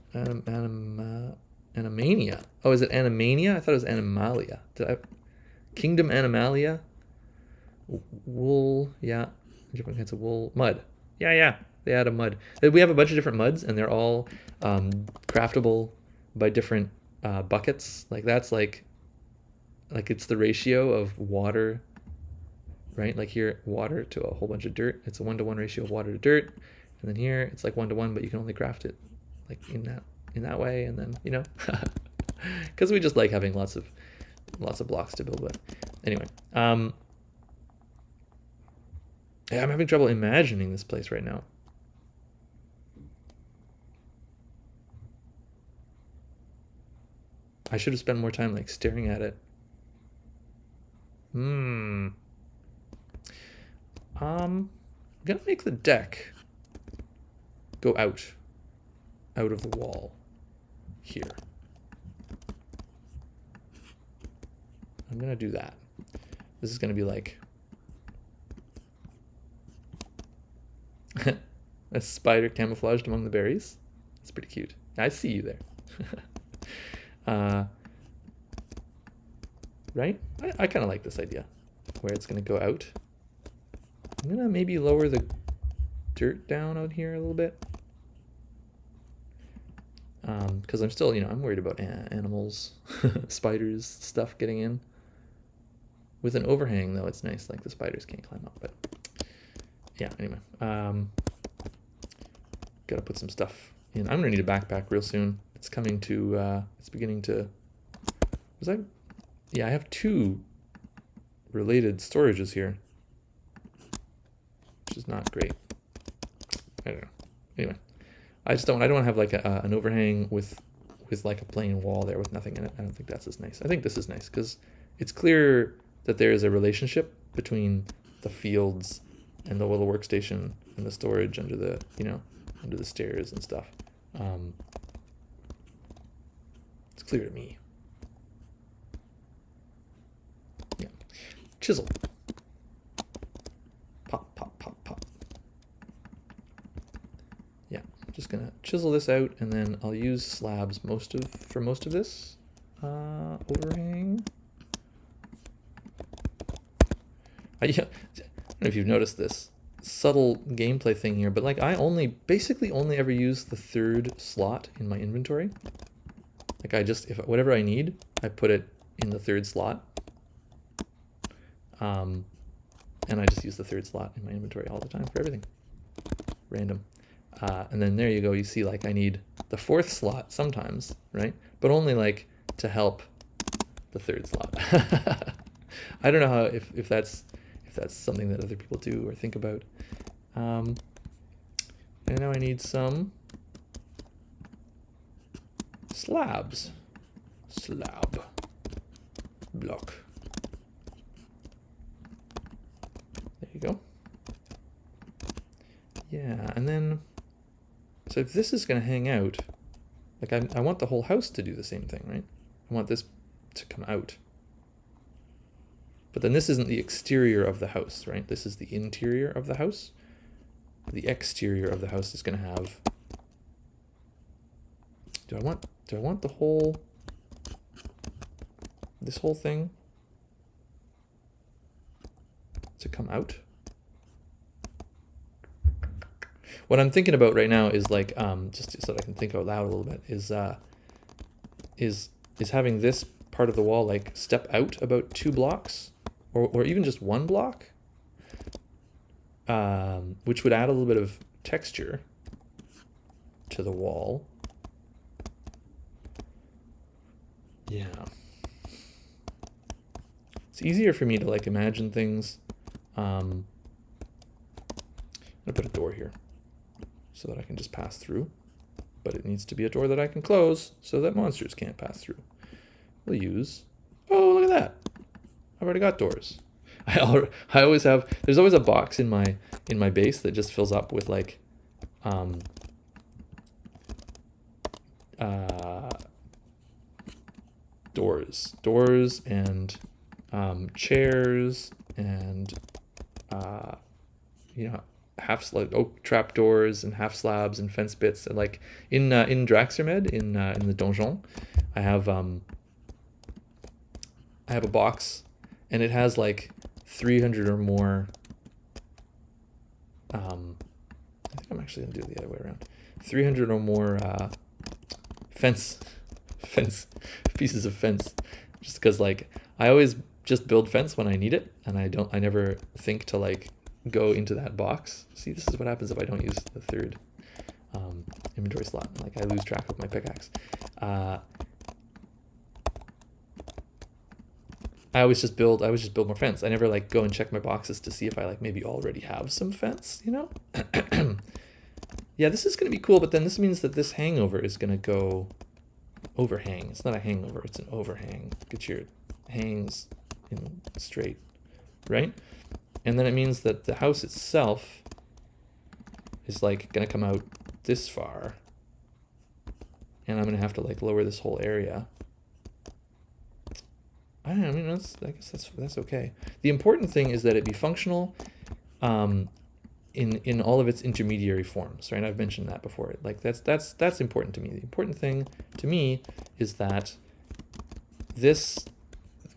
Animania. Oh, is it Animania? I thought it was Animalia. Kingdom Animalia? Wool. Yeah. Different kinds of wool. Mud. Yeah. They add a mud. We have a bunch of different muds, and they're all craftable by different buckets. Like that's like it's the ratio of water, right? Like here, water to a whole bunch of dirt. It's a 1-to-1 ratio of water to dirt. And then here, it's like 1-to-1, but you can only craft it like in that way. And then because we just like having lots of blocks to build with. Anyway, yeah, I'm having trouble imagining this place right now. I should have spent more time like staring at it. I'm gonna make the deck go out of the wall here. I'm gonna do that. This is gonna be like a spider camouflaged among the berries. That's pretty cute. I see you there. Right? I kind of like this idea where it's going to go out. I'm going to maybe lower the dirt down out here a little bit. because I'm still, I'm worried about animals, spiders, stuff getting in. With an overhang, though, it's nice. Like the spiders can't climb up, but yeah. Anyway, gotta put some stuff in. I'm gonna need a backpack real soon. It's coming to. It's beginning to. Was I? Yeah, I have 2 related storages here, which is not great. I don't know. Anyway, I don't want to have like an overhang with like a plain wall there with nothing in it. I don't think that's as nice. I think this is nice because it's clear that there is a relationship between the fields and the little workstation and the storage under the under the stairs and stuff. It's clear to me. Yeah, chisel. Pop, pop, pop, pop. Yeah, I'm just gonna chisel this out, and then I'll use slabs for most of this overhang. I don't know if you've noticed this subtle gameplay thing here, but like I basically only ever use the 3rd slot in my inventory. Like if whatever I need, I put it in the 3rd slot. And I just use the 3rd slot in my inventory all the time for everything. Random. And then there you go. You see, like I need the 4th slot sometimes, right? But only like to help the 3rd slot. I don't know how if that's something that other people do or think about. And now I need some slabs. Slab. Block. There you go. Yeah, and then, so if this is going to hang out, like I want the whole house to do the same thing, right? I want this to come out. But then this isn't the exterior of the house, right? This is the interior of the house. The exterior of the house is going to have. Do I want the whole, this whole thing to come out? What I'm thinking about right now is like, just so that I can think out loud a little bit, is having this part of the wall like step out about 2 blocks. Or even just 1 block, which would add a little bit of texture to the wall. Yeah. It's easier for me to like imagine things. I'm gonna put a door here so that I can just pass through, but it needs to be a door that I can close so that monsters can't pass through. We'll use, oh, look at that. I've already got doors. I always have. There's always a box in my base that just fills up with like, doors and chairs and half oak trap doors and half slabs and fence bits. And like in Draxermed in the donjon, I have a box, and it has like 300 or more. I think I'm actually gonna do it the other way around. 300 or more fence pieces of fence, just because like I always just build fence when I need it, and I never think to like go into that box. See, this is what happens if I don't use the 3rd inventory slot. Like I lose track of my pickaxe. I always just build more fence. I never like go and check my boxes to see if I like maybe already have some fence, Yeah, this is gonna be cool, but then this means that this hangover is gonna go overhang. It's not a hangover, it's an overhang. Get your hangs in straight, right? And then it means that the house itself is like gonna come out this far, and I'm gonna have to like lower this whole area. I don't know, I guess that's okay. The important thing is that it be functional in all of its intermediary forms, right? I've mentioned that before. Like that's important to me. The important thing to me is that this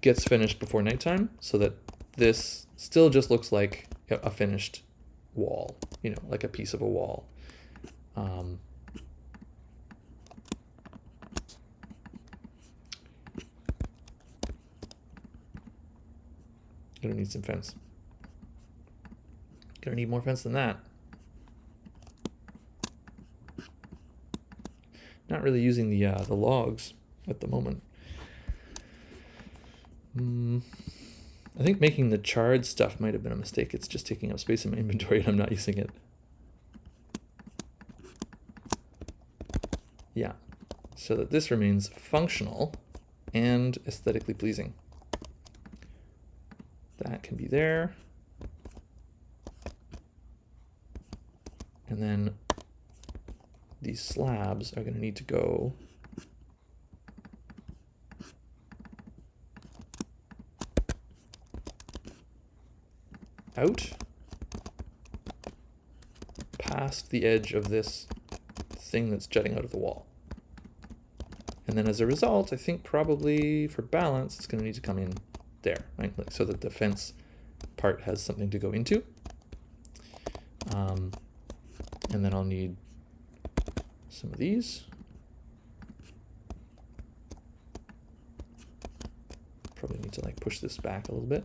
gets finished before nighttime, so that this still just looks like a finished wall, like a piece of a wall. Gonna need some fence. Gonna need more fence than that. Not really using the logs at the moment. I think making the charred stuff might have been a mistake. It's just taking up space in my inventory and I'm not using it. Yeah, so that this remains functional and aesthetically pleasing. That can be there. And then these slabs are going to need to go out past the edge of this thing that's jutting out of the wall. And then as a result, I think probably for balance, it's going to need to come in there, right? Like, so that the fence part has something to go into. And then I'll need some of these. Probably need to like push this back a little bit.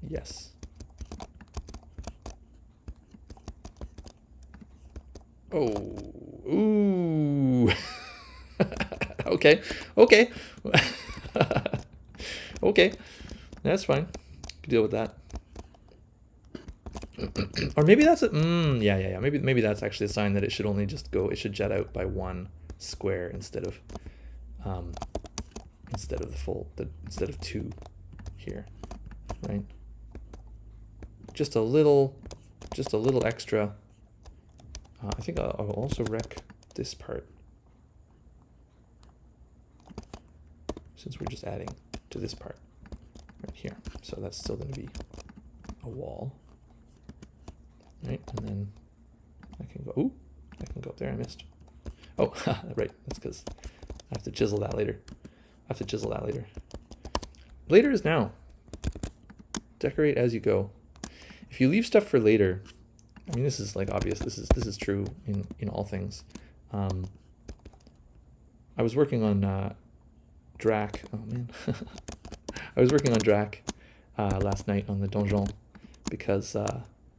Yes. Oh, ooh. Okay, okay. Okay, that's fine. Can deal with that. Or maybe that's a, yeah. Maybe that's actually a sign that it should only just go, it should jet out by one square instead of instead of two here, right? Just a little extra. I think I'll also wreck this part, since we're just adding to this part right here. So that's still going to be a wall, right? And then I can go, ooh, I can go up there, I missed. Oh, right, that's because I have to chisel that later. Later is now. Decorate as you go. If you leave stuff for later, I mean, this is like obvious. This is true in all things. I was working on Drac. Oh man, I was working on Drac last night on the donjon because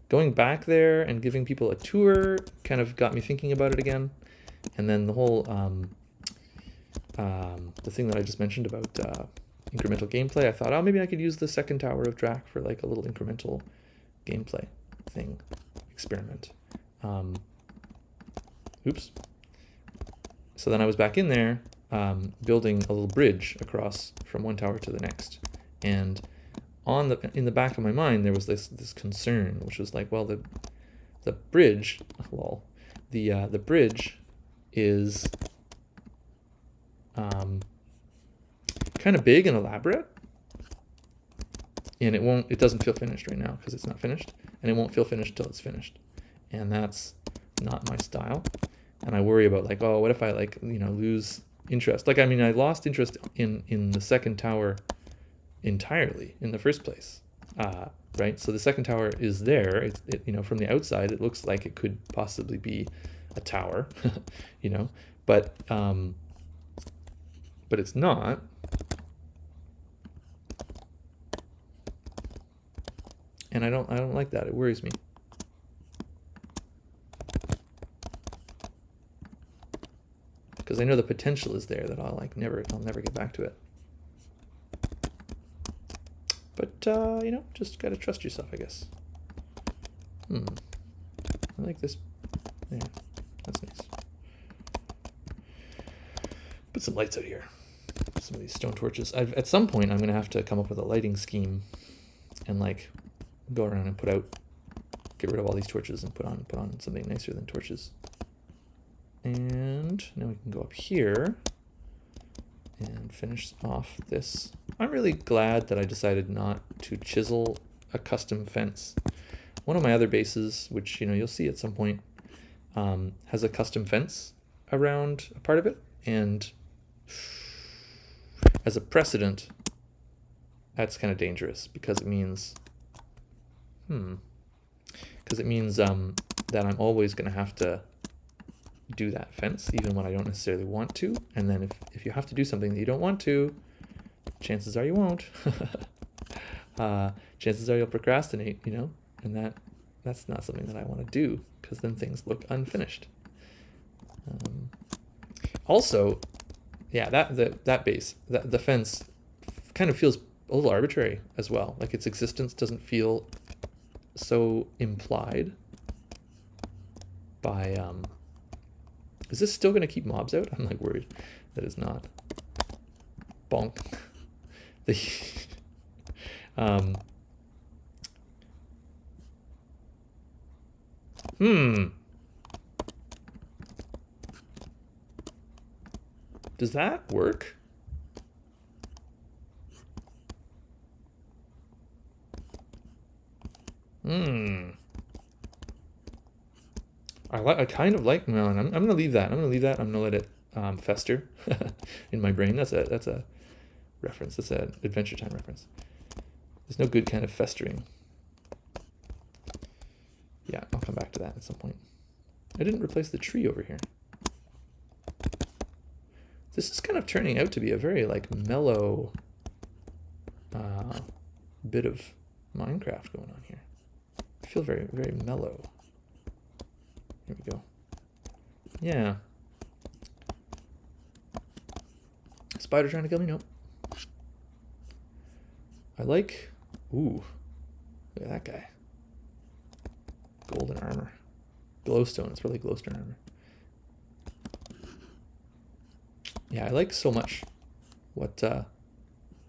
going back there and giving people a tour kind of got me thinking about it again. And then the whole the thing that I just mentioned about incremental gameplay, I thought, oh, maybe I could use the second tower of Drac for like a little incremental gameplay thing. Experiment. Oops. So then I was back in there building a little bridge across from one tower to the next, and in the back of my mind there was this concern, which was like, well, the bridge, lol, the bridge is kind of big and elaborate, and it doesn't feel finished right now because it's not finished. And it won't feel finished till it's finished. And that's not my style. And I worry about like, oh, what if I like, lose interest? Like, I mean, I lost interest in the second tower entirely in the first place, right? So the second tower is there. From the outside, it looks like it could possibly be a tower, but it's not. And I don't like that. It worries me. Because I know the potential is there that I'll never get back to it. But just gotta trust yourself, I guess. I like this. Yeah, that's nice. Put some lights out here. Some of these stone torches. At some point I'm gonna have to come up with a lighting scheme and like go around and get rid of all these torches and put on something nicer than torches. And now we can go up here and finish off this. I'm really glad that I decided not to chisel a custom fence. One of my other bases, which you'll see at some point, has a custom fence around a part of it, and as a precedent, that's kind of dangerous because it means that I'm always going to have to do that fence even when I don't necessarily want to. And then if you have to do something that you don't want to, chances are you won't. Chances are you'll procrastinate, you know, and that's not something that I want to do, because then things look unfinished. Also, yeah, that base, the fence kind of feels a little arbitrary as well. Like its existence doesn't feel so implied by, is this still going to keep mobs out? I'm like worried that it's not. Bonk. Does that work? I kind of like, no, I'm gonna leave that. I'm gonna let it fester in my brain. That's a reference. That's an Adventure Time reference. There's no good kind of festering. Yeah, I'll come back to that at some point. I didn't replace the tree over here. This is kind of turning out to be a very like mellow bit of Minecraft going on here. I feel very, very mellow. Here we go. Yeah. Spider trying to kill me? Nope. I like, ooh, look at that guy. Golden armor. Glowstone, it's really glowstone armor. Yeah, I like so much what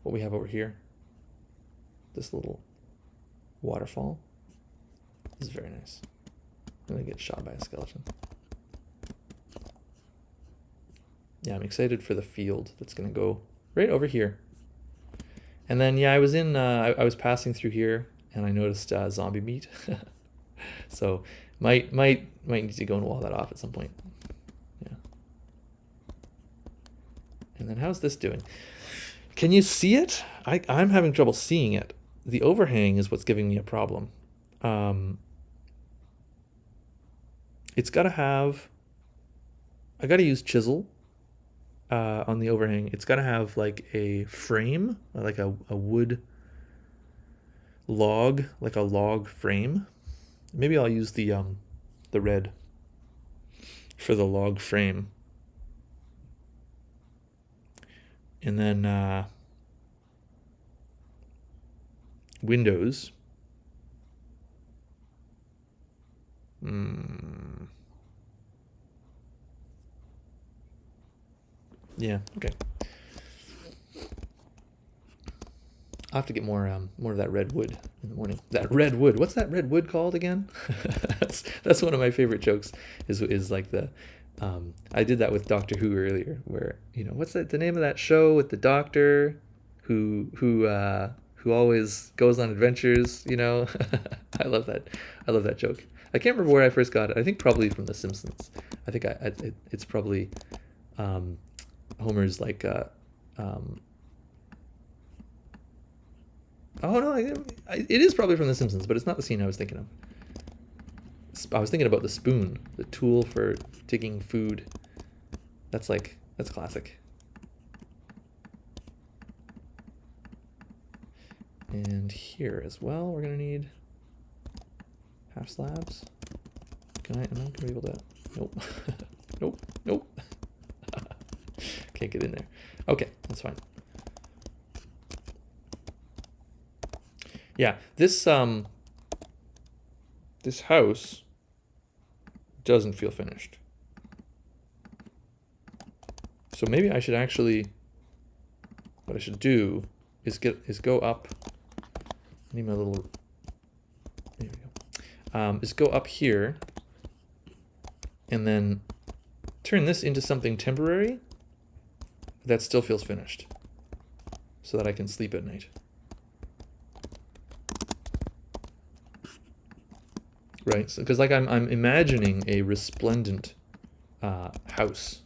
we have over here. This little waterfall. This is very nice. I'm gonna get shot by a skeleton. Yeah, I'm excited for the field that's gonna go right over here. And then yeah, I was in I was passing through here and I noticed zombie meat. So might need to go and wall that off at some point. Yeah. And then how's this doing? Can you see it? I'm having trouble seeing it. The overhang is what's giving me a problem. It's got to have, I got to use chisel on the overhang. It's got to have like a frame, like a wood log, like a log frame. Maybe I'll use the red for the log frame. And then windows. Yeah, okay. I'll have to get more of that red wood in the morning. That red wood. What's that red wood called again? that's one of my favorite jokes. Is like the I did that with Doctor Who earlier, where you know what's the name of that show with the doctor who always goes on adventures. You know, I love that joke. I can't remember where I first got it. I think probably from The Simpsons. I think it's probably Homer's like. Oh no, it is probably from The Simpsons, but it's not the scene I was thinking of. I was thinking about the spoon, the tool for digging food. That's classic. And here as well, we're gonna need half slabs. Am I gonna be able to? Nope. Nope. Can't get in there. Okay, that's fine. Yeah, this house doesn't feel finished. So maybe I should actually, what I should do is go up. I need my little, there we go. Is go up here and then turn this into something temporary that still feels finished so that I can sleep at night. Right, so because like I'm imagining a resplendent house,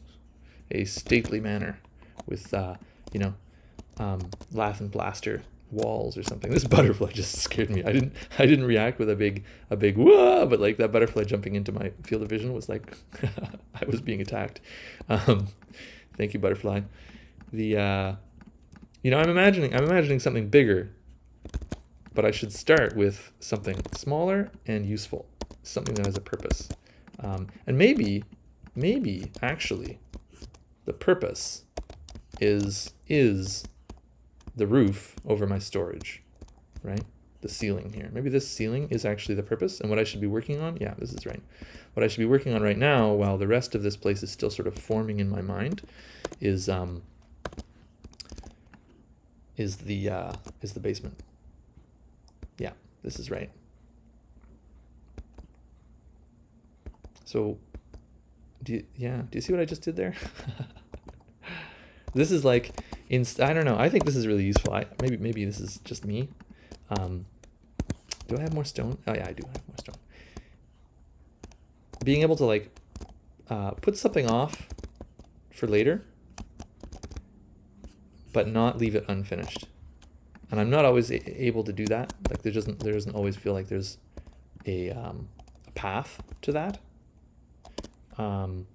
a stately manor with you know, lath and plaster walls or something. This butterfly just scared me. I didn't react with a big whoa, but like that butterfly jumping into my field of vision was like I was being attacked. Thank you, butterfly. The you know, I'm imagining something bigger, but I should start with something smaller and useful, something that has a purpose. And maybe actually the purpose is the roof over my storage, right? The ceiling here. Maybe this ceiling is actually the purpose, and what I should be working on, yeah, this is right. What I should be working on right now, while the rest of this place is still sort of forming in my mind, is the basement. Yeah, this is right. So, do you see what I just did there? This is like, I don't know. I think this is really useful. Maybe this is just me. Do I have more stone? Oh yeah, I do have more stone. Being able to like put something off for later, but not leave it unfinished. And I'm not always able to do that. Like there doesn't always feel like there's a path to that, to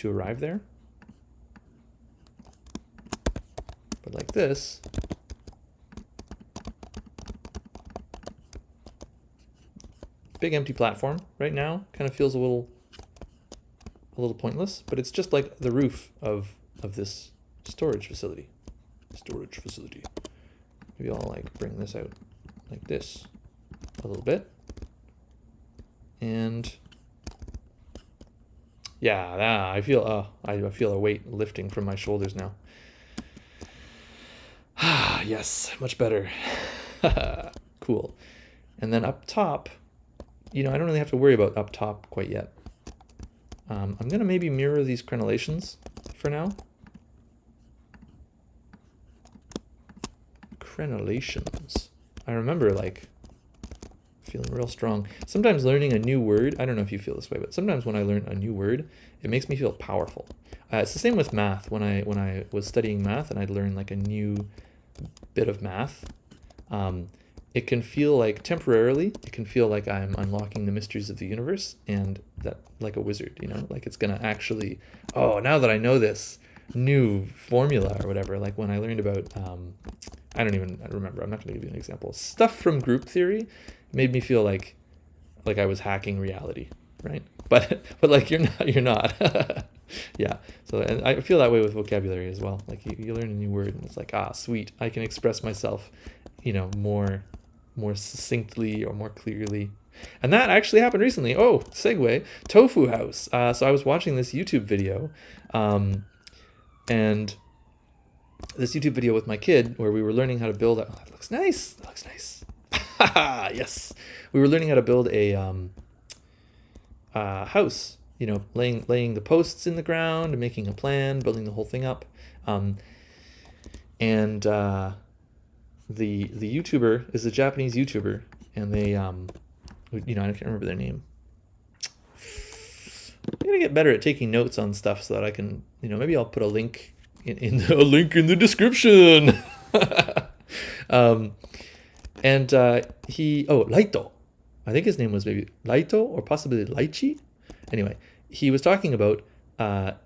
arrive there. But like this, big empty platform right now kind of feels a little pointless, but it's just like the roof of this storage facility. Maybe I'll like bring this out like this a little bit. And yeah, I feel a weight lifting from my shoulders now. Yes, much better. Cool. And then up top, you know, I don't really have to worry about up top quite yet. I'm gonna maybe mirror these crenellations for now. Crenellations. I remember like feeling real strong. Sometimes learning a new word, I don't know if you feel this way, but sometimes when I learn a new word, it makes me feel powerful. It's the same with math. When I was studying math and I'd learn like a new bit of math, it can feel like temporarily, it can feel like I'm unlocking the mysteries of the universe, and that like a wizard, you know, like it's gonna actually, oh, now that I know this new formula or whatever, like when I learned about, I don't even remember, I'm not gonna give you an example, stuff from group theory made me feel like I was hacking reality, right? But like you're not. Yeah, so and I feel that way with vocabulary as well. Like you learn a new word and it's like, ah, sweet, I can express myself, you know, more succinctly or more clearly. And that actually happened recently. Oh, segue, Tofu House. So I was watching this YouTube video, and this YouTube video with my kid where we were learning how to build. Oh, that looks nice. That looks nice. Yes, we were learning how to build a house. You know, laying the posts in the ground, making a plan, building the whole thing up. And the YouTuber is a Japanese YouTuber, and they, you know, I can't remember their name. I'm gonna get better at taking notes on stuff so that I can, you know, maybe I'll put a link in the description. Laito. I think his name was maybe Laito or possibly Laichi. Anyway, he was talking about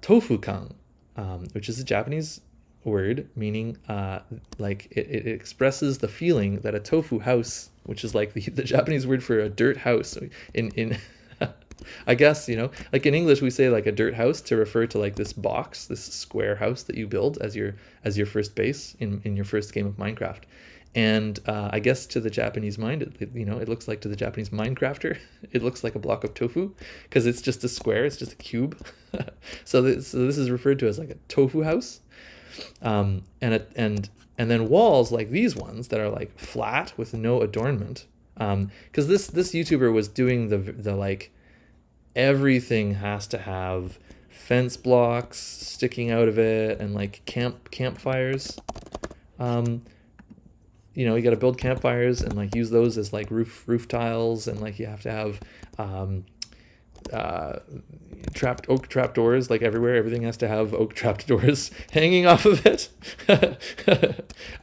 tofu-kan, which is a Japanese word meaning like it expresses the feeling that a tofu house, which is like the Japanese word for a dirt house in I guess, you know, like in English we say like a dirt house to refer to like this box, this square house that you build as your first base in your first game of Minecraft. And I guess to the Japanese mind, it looks like to the Japanese Minecrafter, it looks like a block of tofu because it's just a square, it's just a cube. So this is referred to as like a tofu house. And then walls like these ones that are like flat with no adornment. Because this YouTuber was doing the like everything has to have fence blocks sticking out of it and like campfires. You know, you got to build campfires and like use those as like roof tiles, and like you have to have oak trap doors like everywhere. Everything has to have oak trap doors hanging off of it,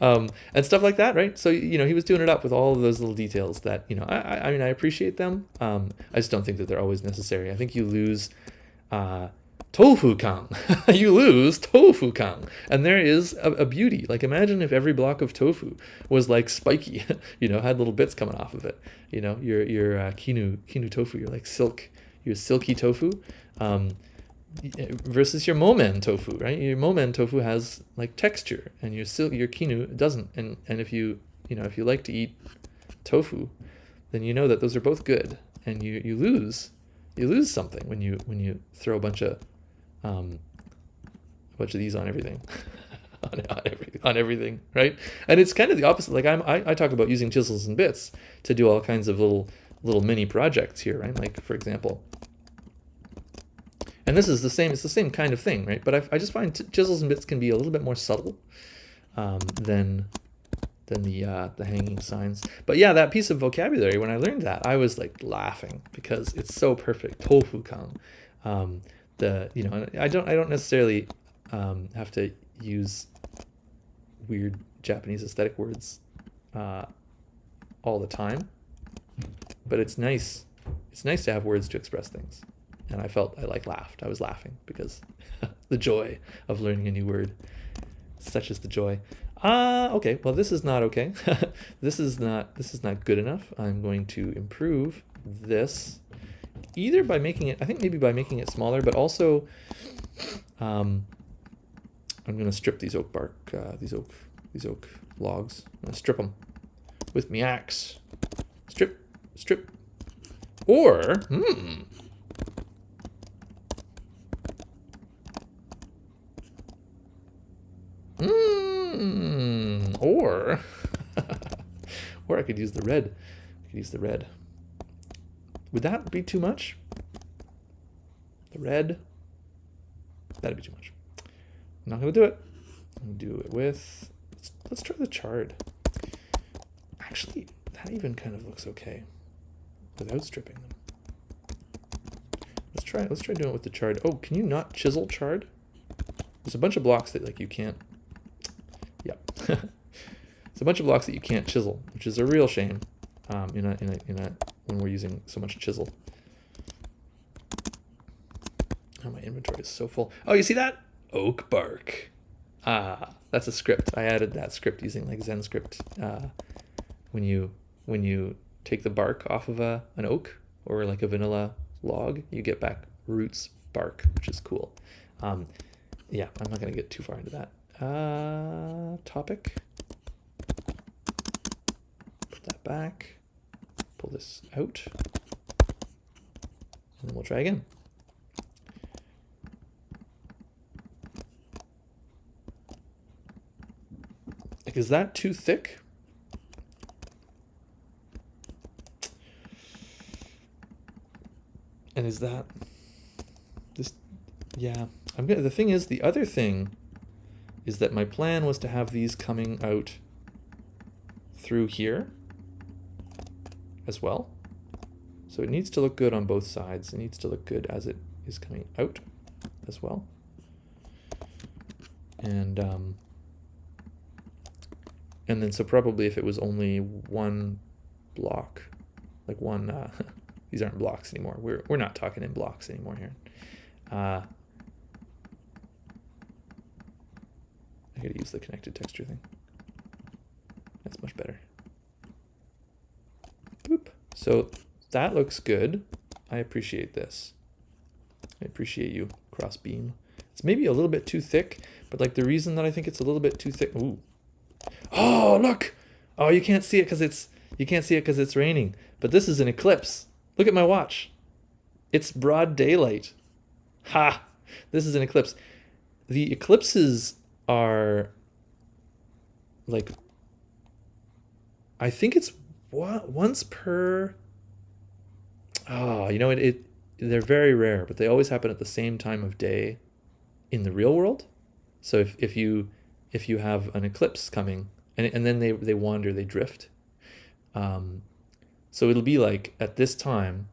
and stuff like that, right? So he was doing it up with all of those little details that I mean I appreciate them. I just don't think that they're always necessary. I think you lose tofu kang. You lose tofu kang, and there is a beauty. Like imagine if every block of tofu was like spiky, had little bits coming off of it. Your kinu tofu, you're like silk. Your silky tofu, versus your momen tofu, right? Your momen tofu has like texture, and your kinu doesn't. And if you like to eat tofu, then you know that those are both good, and you lose something when you throw a bunch of these on everything. on everything, right? And it's kind of the opposite. Like I talk about using chisels and bits to do all kinds of little mini projects here, right? Like for example, and this is the same. It's the same kind of thing, right? But I just find chisels and bits can be a little bit more subtle than the hanging signs. But yeah, that piece of vocabulary, when I learned that, I was like laughing because it's so perfect. Tofu kang. I don't necessarily have to use weird Japanese aesthetic words all the time, but it's nice. It's nice to have words to express things. And I laughed. I was laughing because the joy of learning a new word. Such is the joy. Okay. Well, this is not okay. This is not good enough. I'm going to improve this either by making it, I think maybe by making it smaller, but also I'm going to strip these oak bark, these oak logs. I'm going to strip them with my axe. Strip. Or, or I could use the red. Would that be too much? The red? That'd be too much. I'm not going to do it. I'm going to do it with... Let's try the charred. Actually, that even kind of looks okay without stripping them. Let's try doing it with the charred. Oh, can you not chisel charred? There's a bunch of blocks that you can't... Yep. It's a bunch of blocks that you can't chisel, which is a real shame when we're using so much chisel. Oh, my inventory is so full. Oh, you see that? Oak bark. That's a script. I added that script using like Zen script. When you take the bark off of an oak or like a vanilla log, you get back roots bark, which is cool. Yeah, I'm not going to get too far into that. Topic. Put that back. Pull this out. And then we'll try again. Like, is that too thick? And is that this? Yeah, the thing is, the other thing is that my plan was to have these coming out through here as well. So it needs to look good on both sides. It needs to look good as it is coming out as well. And then so probably if it was only one block, like one, these aren't blocks anymore. We're not talking in blocks anymore here. I gotta use the connected texture thing. That's much better. Boop. So that looks good. I appreciate this. I appreciate you, cross beam. It's maybe a little bit too thick, but like the reason that I think it's a little bit too thick. Ooh. Oh, look. Oh, you can't see it because it's raining. But this is an eclipse. Look at my watch. It's broad daylight. Ha! This is an eclipse. The eclipses are like, I think it's once per. Oh, they're very rare, but they always happen at the same time of day in the real world. So if you have an eclipse coming and then they wander, they drift. So it'll be like at this time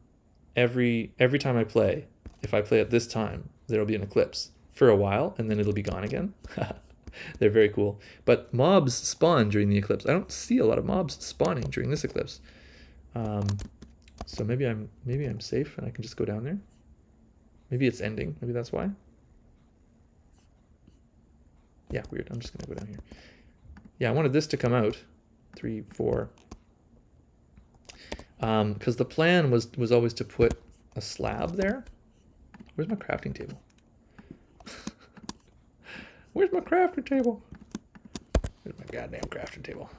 every time I play, if I play at this time, there'll be an eclipse for a while, and then it'll be gone again. They're very cool. But mobs spawn during the eclipse. I don't see a lot of mobs spawning during this eclipse. So maybe I'm safe and I can just go down there. Maybe it's ending. Maybe that's why. Yeah, weird. I'm just gonna go down here. Yeah, I wanted this to come out. 3, 4. Because the plan was always to put a slab there. Where's my crafting table? Where's my crafting table? Where's my goddamn crafting table?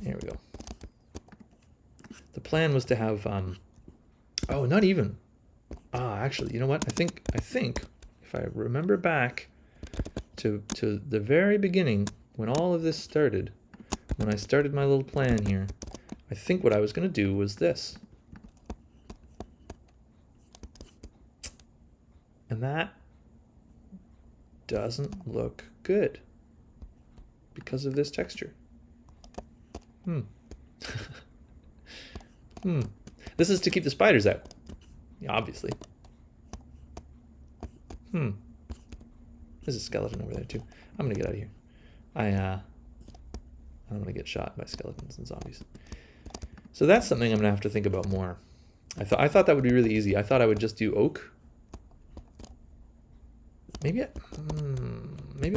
There we go. The plan was to have, oh, not even. Actually, you know what? I think if I remember back to the very beginning, when all of this started, when I started my little plan here, I think what I was going to do was this. And that doesn't look good because of this texture. This is to keep the spiders out. Yeah, obviously. There's a skeleton over there too. I'm gonna get out of here. I don't want to get shot by skeletons and zombies. So that's something I'm gonna have to think about more. I thought that would be really easy. I thought I would just do oak. Maybe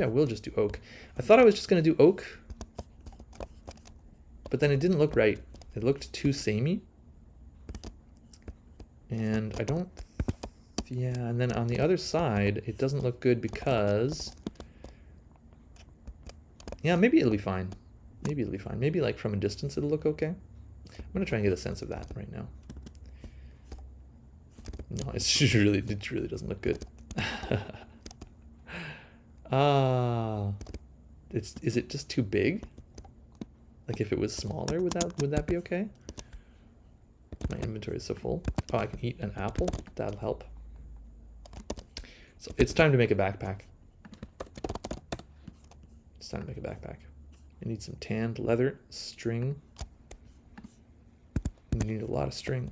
I will just do oak. I thought I was just gonna do oak, but then it didn't look right. It looked too samey. And I don't, yeah, and then on the other side, it doesn't look good because, yeah, maybe it'll be fine. Maybe it'll be fine. Maybe like from a distance it'll look okay. I'm gonna try and get a sense of that right now. No, it really doesn't look good. Is it just too big? Like if it was smaller, would that be okay? My inventory is so full. Oh, I can eat an apple. That'll help. So it's time to make a backpack. It's time to make a backpack. I need some tanned leather, string. You need a lot of string.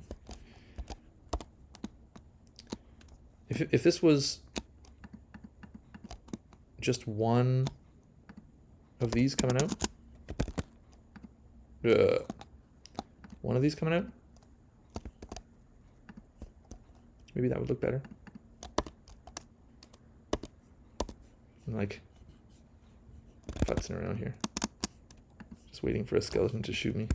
If this was just one of these coming out, one of these coming out, maybe that would look better. I'm like futzing around here, just waiting for a skeleton to shoot me.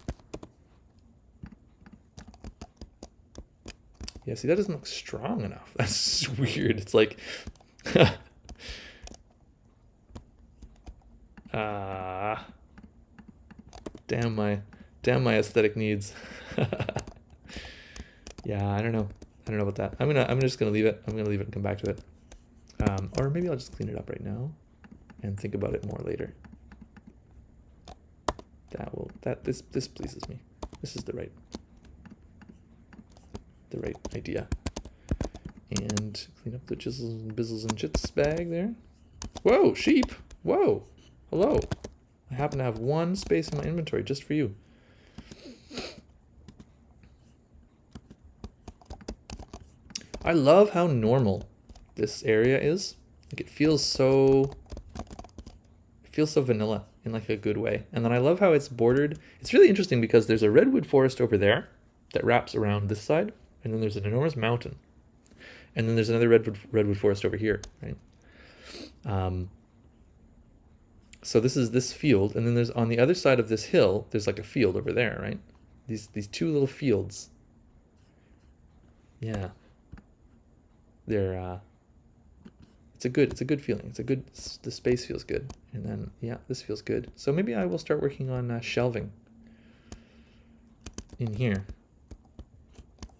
Yeah, see, that doesn't look strong enough. That's weird. It's like, damn my aesthetic needs. Yeah, I don't know about that. I'm just gonna leave it. I'm gonna leave it and come back to it. Or maybe I'll just clean it up right now and think about it more later. This pleases me. This is the right idea. And clean up the chisels and bizzles and chits bag there. Whoa, sheep! Whoa! Hello! I happen to have one space in my inventory just for you. I love how normal this area is. Like it feels so vanilla in like a good way. And then I love how it's bordered. It's really interesting because there's a redwood forest over there that wraps around this side, and then there's an enormous mountain. And then there's another redwood forest over here, right? So this is this field, and then there's on the other side of this hill, there's like a field over there, right? These two little fields. Yeah. They're it's a good feeling. The space feels good. And then yeah, this feels good. So maybe I will start working on shelving in here.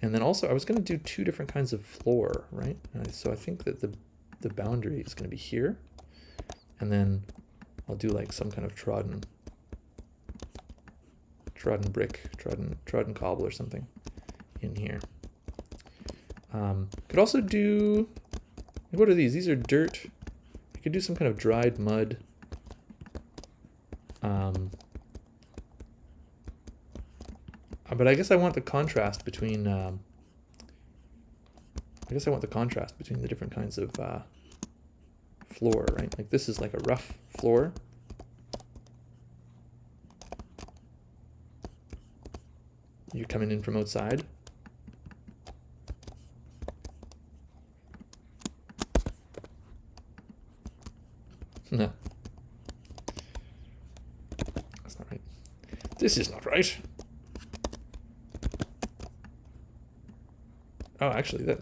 And then also I was going to do 2 different kinds of floor, right? So I think that the boundary is going to be here, and then I'll do like some kind of trodden brick, trodden cobble or something in here. Could also do, what are these? These are dirt. I could do some kind of dried mud. But I guess I want the contrast between I guess I want the contrast between the different kinds of floor, right? Like this is like a rough floor. You're coming in from outside. No. That's not right. This is not right. Oh, actually,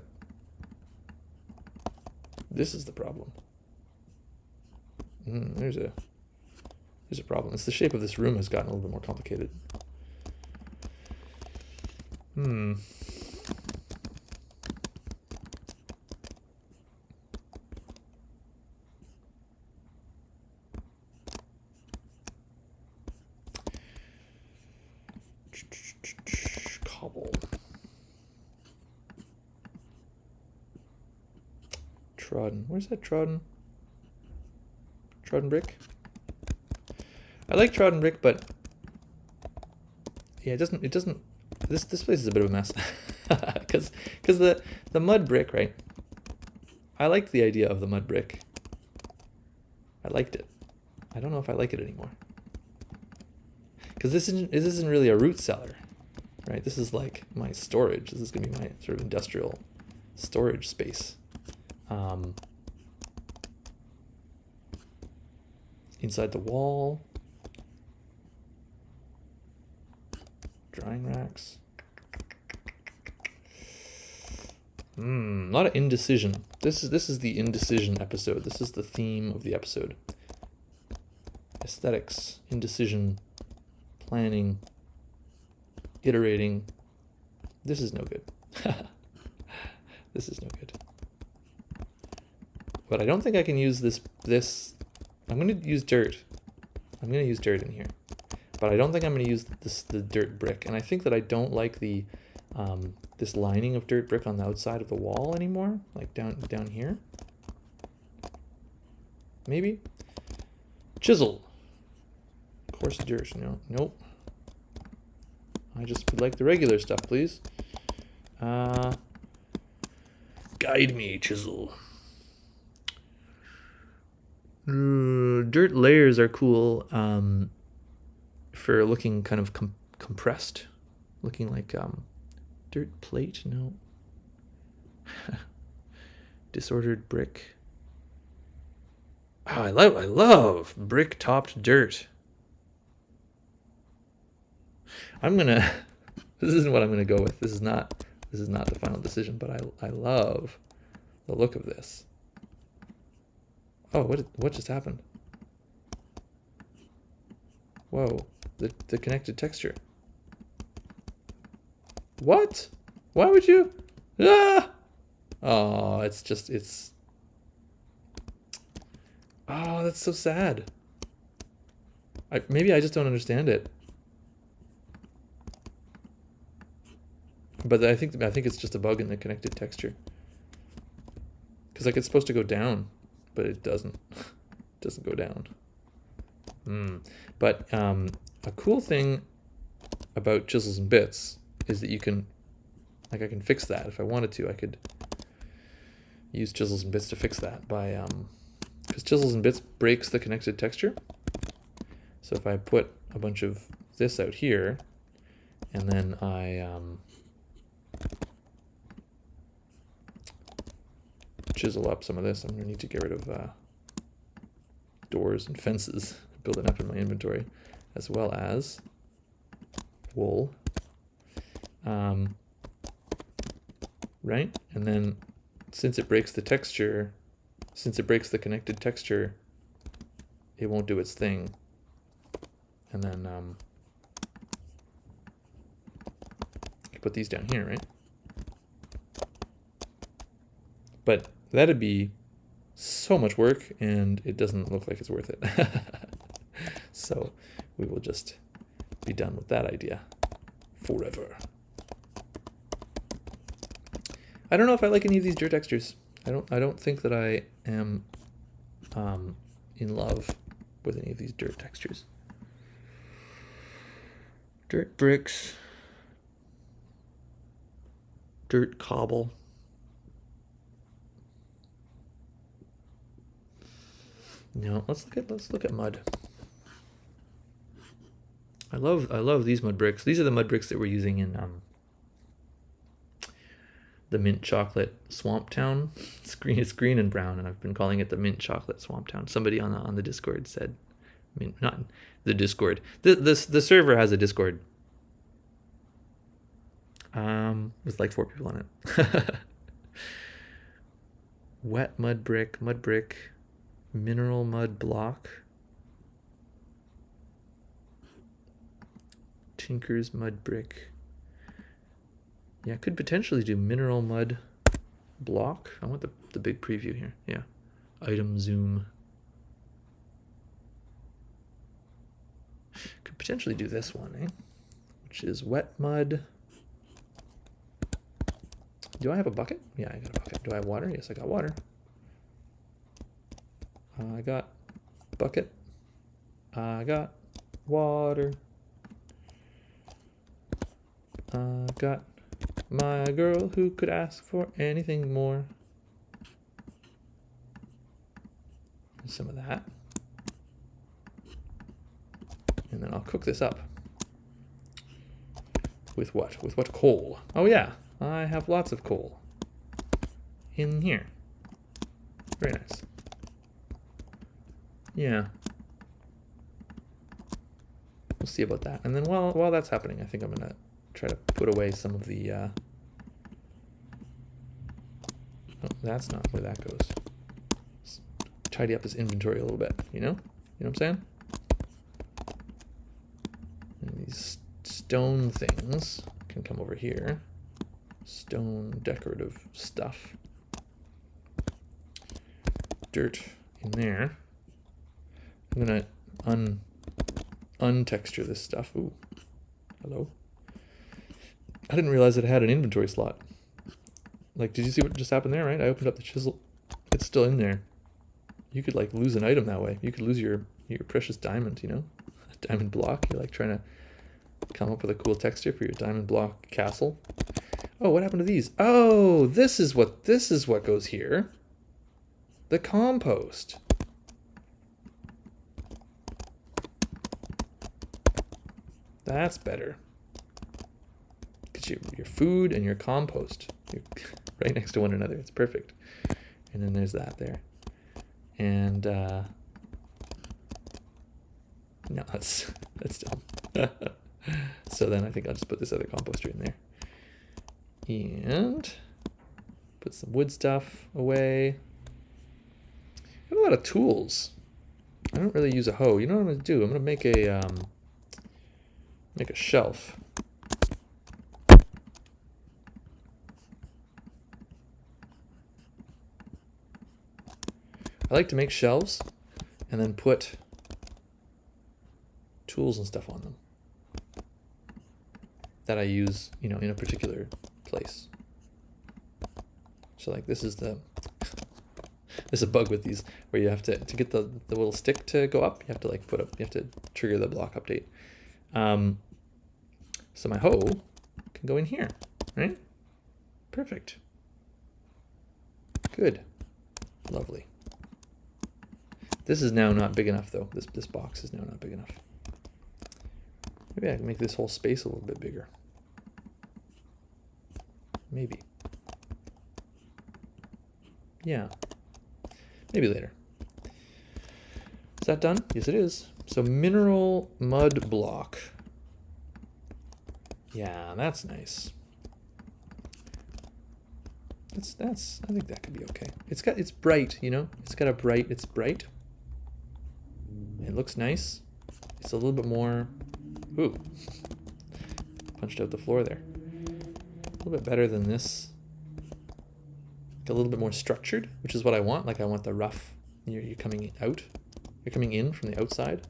this is the problem. There's a problem. It's the shape of this room has gotten a little bit more complicated. Cobble. Trodden. Where's that trodden? Trodden brick? I like trodden brick, but yeah, it doesn't this place is a bit of a mess. Because the mud brick, right? I liked the idea of the mud brick. I liked it. I don't know if I like it anymore. Because this isn't really a root cellar, right? This is like my storage. This is gonna be my sort of industrial storage space. Inside the wall. Drying racks. A lot of indecision. This is the indecision episode. This is the theme of the episode. Aesthetics, indecision, planning, iterating. This is no good. This is no good. But I don't think I can use this. I'm going to use dirt. I'm going to use dirt in here. But I don't think I'm going to use the dirt brick. And I think that I don't like the this lining of dirt brick on the outside of the wall anymore. Like down here. Maybe. Chisel. Coarse dirt. No, nope. I just would like the regular stuff, please. Guide me, chisel. Dirt layers are cool for looking kind of compressed, looking like dirt plate. No. Disordered brick. Oh, I love brick topped dirt. This isn't what I'm gonna go with. This is not the final decision, but I love the look of this. Oh, what just happened? Whoa, the connected texture. What? Why would you? Ah! Oh, it's. Oh, that's so sad. Maybe I just don't understand it. But I think it's just a bug in the connected texture. Because like it's supposed to go down, but it doesn't. It doesn't go down. But a cool thing about chisels and bits is that you can, like, I can fix that if I wanted to. I could use chisels and bits to fix that by because chisels and bits breaks the connected texture. So if I put a bunch of this out here, and then I chisel up some of this, I'm going to need to get rid of doors and fences, building up in my inventory, as well as wool. Right? And then since it breaks the texture, since it breaks the connected texture, it won't do its thing. And then you put these down here, right? But that'd be so much work, and it doesn't look like it's worth it. So we will just be done with that idea forever. I don't know if I like any of these dirt textures. I don't think that I am in love with any of these dirt textures. Dirt bricks, dirt cobble. No, let's look at mud. I love these mud bricks. These are the mud bricks that we're using in the mint chocolate swamp town. It's green and brown, and I've been calling it the mint chocolate swamp town. Somebody on the Discord said, I mean, not the Discord. The server has a Discord. With like 4 people on it. Wet mud brick, mineral mud block, Tinker's mud brick. Yeah, I could potentially do mineral mud block. I want the big preview here. Yeah, item zoom. Could potentially do this one, eh? Which is wet mud. Do I have a bucket? Yeah, I got a bucket. Do I have water? Yes, I got water. I got bucket. I got water. I got my girl who could ask for anything more. Some of that. And then I'll cook this up. With what? With what coal? Oh yeah, I have lots of coal in here. Very nice. Yeah. We'll see about that. And then while that's happening, I think I'm gonna try to put away some of the oh, that's not where that goes. Let's tidy up his inventory a little bit, you know? You know what I'm saying? And these stone things can come over here. Stone decorative stuff. Dirt in there. I'm gonna untexture this stuff. Ooh, hello. I didn't realize it had an inventory slot. Like, did you see what just happened there, right? I opened up the chisel. It's still in there. You could like lose an item that way. You could lose your precious diamond, you know? A diamond block. You're like trying to come up with a cool texture for your diamond block castle. Oh, what happened to these? Oh, this is what goes here. The compost. That's better. Because your food and your compost, you're right next to one another. It's perfect. And then there's that there. And no, that's dumb. So then I think I'll just put this other composter in there. And put some wood stuff away. I have a lot of tools. I don't really use a hoe. You know what I'm gonna do? I'm gonna make a shelf. I like to make shelves and then put tools and stuff on them that I use, you know, in a particular place. So like this is there's a bug with these where you have to get the little stick to go up, you have to like you have to trigger the block update. So my hoe can go in here, right? Perfect. Good. Lovely. This is now not big enough though. This box is now not big enough. Maybe I can make this whole space a little bit bigger. Maybe. Yeah. Maybe later. Is that done? Yes, it is. So mineral mud block. Yeah, that's nice. That's I think that could be okay. It's bright, you know? It's bright. It looks nice. It's a little bit more, ooh, punched out the floor there. A little bit better than this. A little bit more structured, which is what I want. Like I want the rough, you're coming out. You're coming in from the outside.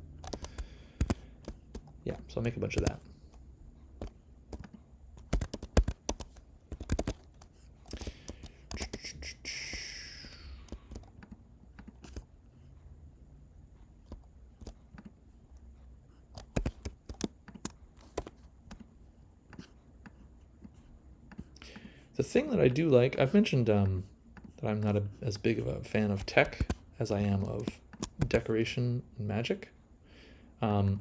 Yeah, so I'll make a bunch of that. The thing that I do like, I've mentioned that I'm not as big of a fan of tech as I am of decoration and magic. But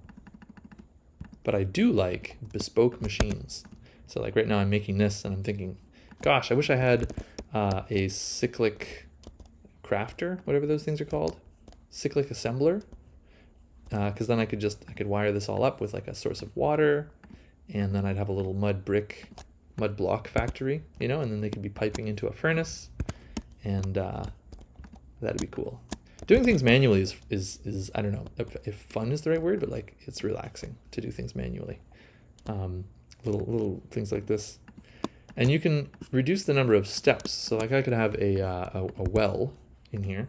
I do like bespoke machines. So like right now I'm making this and I'm thinking, gosh, I wish I had a cyclic crafter, whatever those things are called, cyclic assembler, because then I could wire this all up with like a source of water, and then I'd have a little mud block factory, you know, and then they could be piping into a furnace, and that'd be cool. Doing things manually is I don't know if fun is the right word, but like it's relaxing to do things manually. Little things like this, and you can reduce the number of steps. So like I could have a well in here.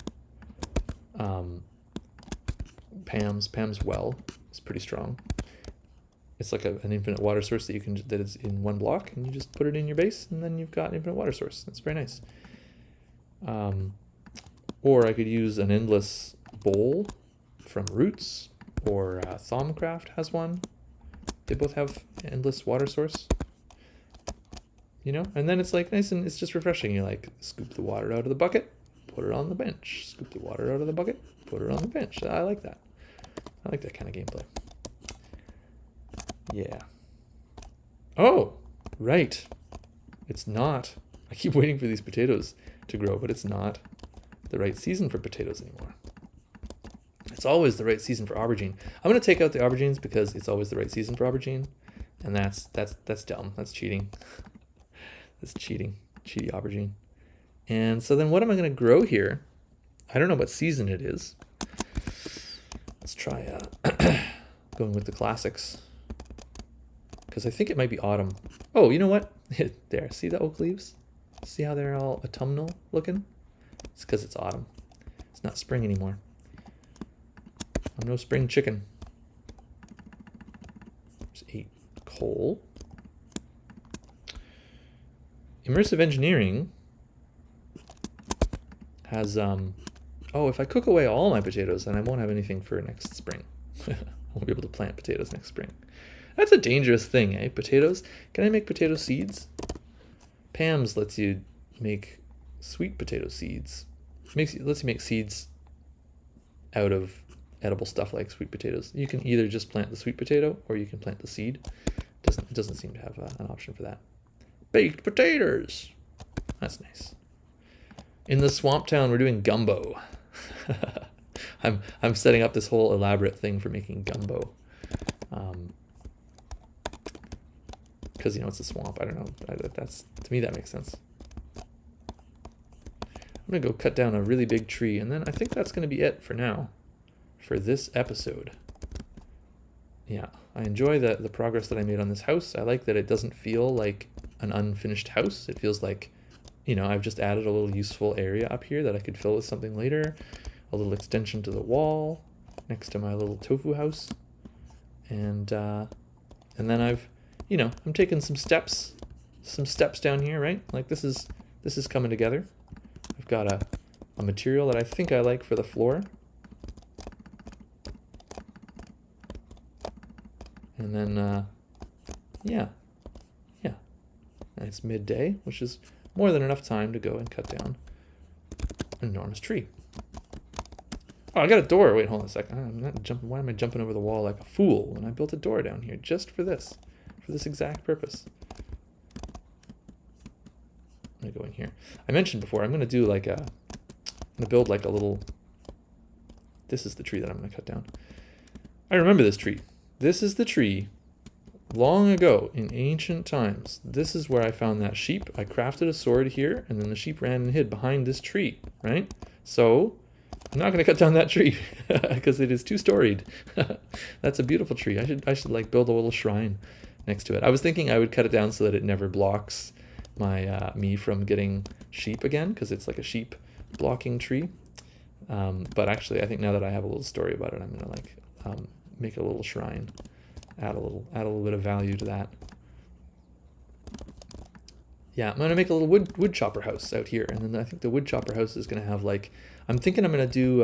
Pam's well is pretty strong. It's like an infinite water source that is in one block, and you just put it in your base, and then you've got an infinite water source. That's very nice. Or I could use an endless bowl from Roots, or RambleCraft has one. They both have endless water source. You know, and then it's like nice and it's just refreshing. You like scoop the water out of the bucket, put it on the bench. Scoop the water out of the bucket, put it on the bench. I like that. I like that kind of gameplay. Yeah. Oh, right. It's not. I keep waiting for these potatoes to grow, but it's not the right season for potatoes anymore. It's always the right season for aubergine. I'm going to take out the aubergines because it's always the right season for aubergine, and that's dumb. That's cheating. That's cheating. Cheaty aubergine. And so then what am I going to grow here? I don't know what season it is. Let's try going with the classics, because I think it might be autumn. Oh, you know what? There, see the oak leaves? See how they're all autumnal looking? It's because it's autumn. It's not spring anymore. I'm no spring chicken. There's 8 coal. Immersive engineering has oh, if I cook away all my potatoes, then I won't have anything for next spring. I won't be able to plant potatoes next spring. That's a dangerous thing, eh? Potatoes. Can I make potato seeds? Pam's lets you make sweet potato seeds. Lets you make seeds out of edible stuff like sweet potatoes. You can either just plant the sweet potato or you can plant the seed. It doesn't seem to have an option for that. Baked potatoes. That's nice. In the swamp town, we're doing gumbo. I'm setting up this whole elaborate thing for making gumbo. Because you know it's a swamp. I don't know. That's, to me, that makes sense. I'm gonna go cut down a really big tree, and then I think that's gonna be it for now, for this episode. Yeah, I enjoy the progress that I made on this house. I like that it doesn't feel like an unfinished house. It feels like, you know, I've just added a little useful area up here that I could fill with something later. A little extension to the wall next to my little tofu house, and then I've, you know, I'm taking some steps down here, right? Like this is coming together. I've got a material that I think I like for the floor. And then, yeah. And it's midday, which is more than enough time to go and cut down an enormous tree. Oh, I got a door. Wait, hold on a second. I'm not jumping. Why am I jumping over the wall like a fool when I built a door down here just for this exact purpose? I'm gonna go in here. I mentioned before, I'm gonna do like I'm gonna build like a little, this is the tree that I'm gonna cut down. I remember this tree. This is the tree long ago in ancient times. This is where I found that sheep. I crafted a sword here, and then the sheep ran and hid behind this tree, right? So I'm not gonna cut down that tree because it is 2-storied. That's a beautiful tree. I should like build a little shrine next to it. I was thinking I would cut it down so that it never blocks my me from getting sheep again, because it's like a sheep blocking tree. But actually, I think now that I have a little story about it, I'm gonna like make a little shrine, add a little bit of value to that. Yeah, I'm gonna make a little wood chopper house out here, and then I think the wood chopper house is gonna have like, I'm thinking I'm gonna do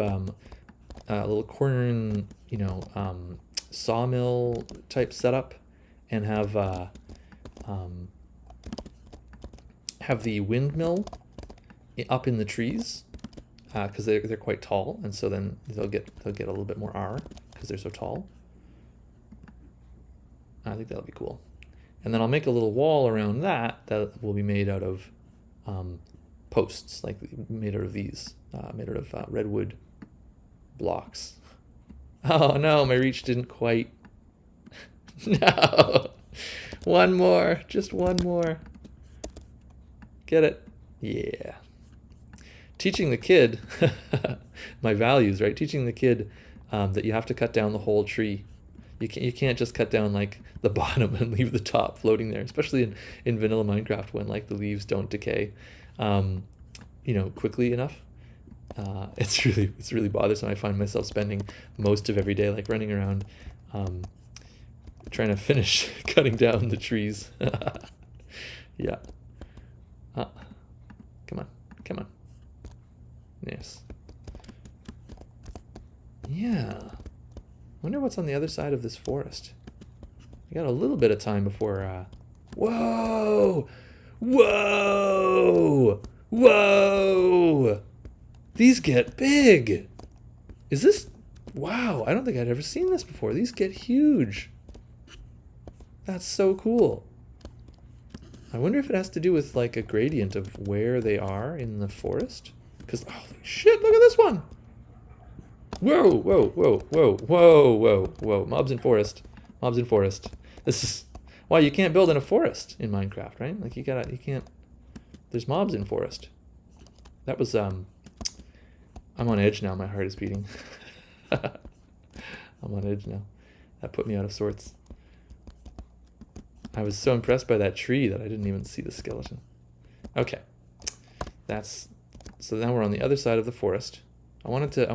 a little corner in, you know, sawmill type setup, and have the windmill up in the trees, because they're quite tall, and so then they'll get a little bit more R because they're so tall. I think that'll be cool. And then I'll make a little wall around that will be made out of posts, like made out of these, made out of redwood blocks. Oh no, my reach didn't quite. No. One more, just one more. Get it? Yeah. Teaching the kid my values, right? Teaching the kid that you have to cut down the whole tree. You can't just cut down like the bottom and leave the top floating there, especially in vanilla Minecraft when like the leaves don't decay, quickly enough. It's really bothersome. I find myself spending most of every day like running around trying to finish cutting down the trees. Yeah. Come on. Yes. Yeah. Wonder what's on the other side of this forest. We got a little bit of time before. Whoa! Whoa! Whoa! These get big. Is this? Wow! I don't think I'd ever seen this before. These get huge. That's so cool. I wonder if it has to do with like a gradient of where they are in the forest. Because holy shit! Look at this one. Whoa, whoa, whoa, whoa, whoa, whoa, whoa. Mobs in forest. Mobs in forest. This is why you can't build in a forest in Minecraft, right? Like you can't, there's mobs in forest. That was, I'm on edge now. My heart is beating. I'm on edge now. That put me out of sorts. I was so impressed by that tree that I didn't even see the skeleton. Okay. So now we're on the other side of the forest. I wanted to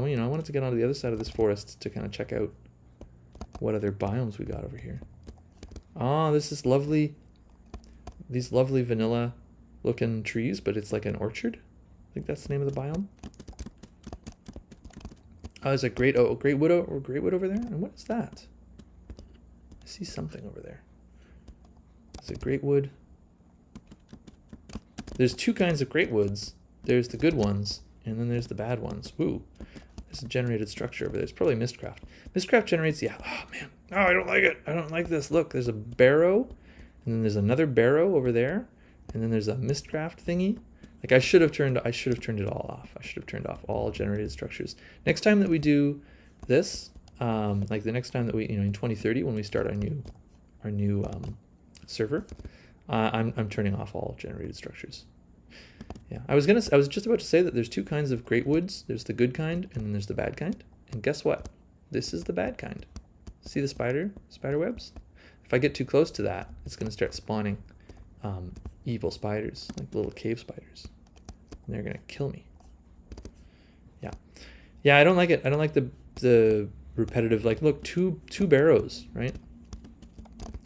get onto the other side of this forest to kind of check out what other biomes we got over here. Oh, this is lovely. These lovely vanilla looking trees, but it's like an orchard. I think that's the name of the biome. Oh, there's a great wood over there. And what is that? I see something over there. It's a great wood. There's two kinds of great woods. There's the good ones, and then there's the bad ones. Ooh, there's a generated structure over there. It's probably Mistcraft. Mistcraft generates, yeah. Oh man, oh, I don't like it. I don't like this. Look, there's a barrow, and then there's another barrow over there, and then there's a Mistcraft thingy. Like I should have turned it all off. I should have turned off all generated structures. Next time that we do this, like the next time that we, in 2030 when we start our new server, I'm turning off all generated structures. Yeah, I was just about to say that there's two kinds of great woods. There's the good kind, and then there's the bad kind. And guess what? This is the bad kind. See the spider webs? If I get too close to that, it's going to start spawning evil spiders, like little cave spiders. And they're going to kill me. Yeah. Yeah, I don't like it. I don't like the repetitive, like, look, two barrows, right?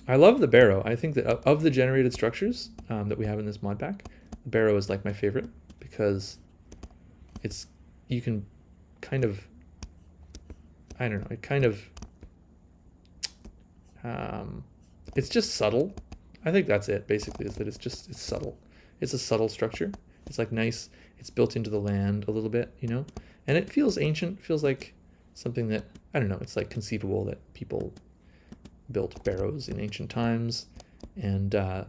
I love the barrow. I think that of the generated structures that we have in this mod pack, the barrow is like my favorite because you can kind of, I don't know, it kind of, it's just subtle. I think that's it basically, is that it's subtle. It's a subtle structure. It's like nice. It's built into the land a little bit, and it feels ancient, feels like something that, I don't know, it's like conceivable that people built barrows in ancient times, and there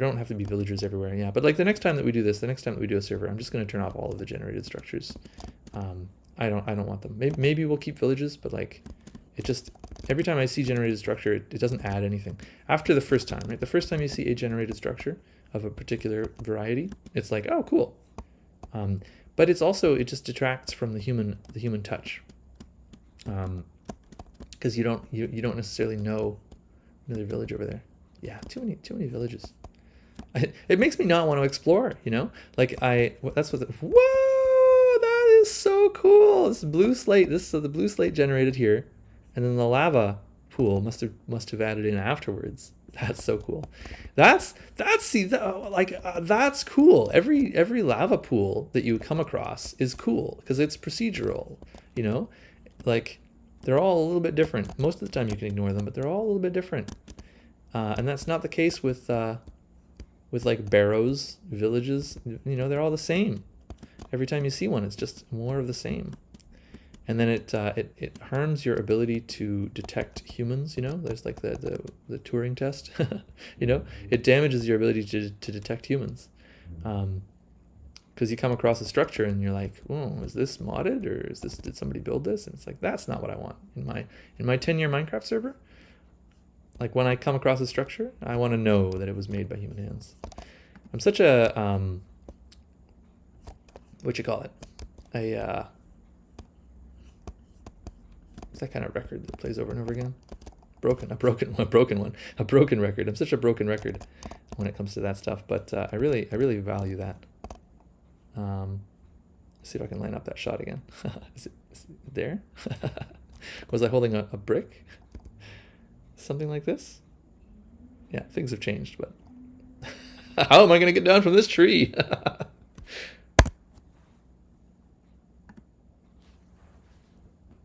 don't have to be villagers everywhere. Yeah, but like the next time that we do this, the next time that we do a server, I'm just going to turn off all of the generated structures. I don't want them. Maybe we'll keep villages, but like it just, every time I see generated structure, it doesn't add anything. After the first time, right? The first time you see a generated structure of a particular variety, it's like, oh, cool. But it's also, it just detracts from the human touch. Because you don't necessarily know another village over there. Yeah, too many villages. It makes me not want to explore, Like that's what whoa, that is so cool. This blue slate, the blue slate generated here, and then the lava pool must have added in afterwards. That's so cool. That's cool. Every lava pool that you come across is cool because it's procedural, Like they're all a little bit different. Most of the time you can ignore them, but they're all a little bit different. And that's not the case with like barrows, villages. They're all the same. Every time you see one, it's just more of the same. And then it harms your ability to detect humans. You know, there's like the Turing test. You know, it damages your ability to detect humans. Because you come across a structure and you're like, oh, is this modded, or did somebody build this? And it's like, that's not what I want in my 10-year Minecraft server. Like, when I come across a structure, I want to know that it was made by human hands. I'm such a what you call it? What's that kind of record that plays over and over again? A broken record. I'm such a broken record when it comes to that stuff, but I really value that. See if I can line up that shot again. Is it there? Was I holding a brick? Something like this? Yeah, things have changed, but how am I going to get down from this tree?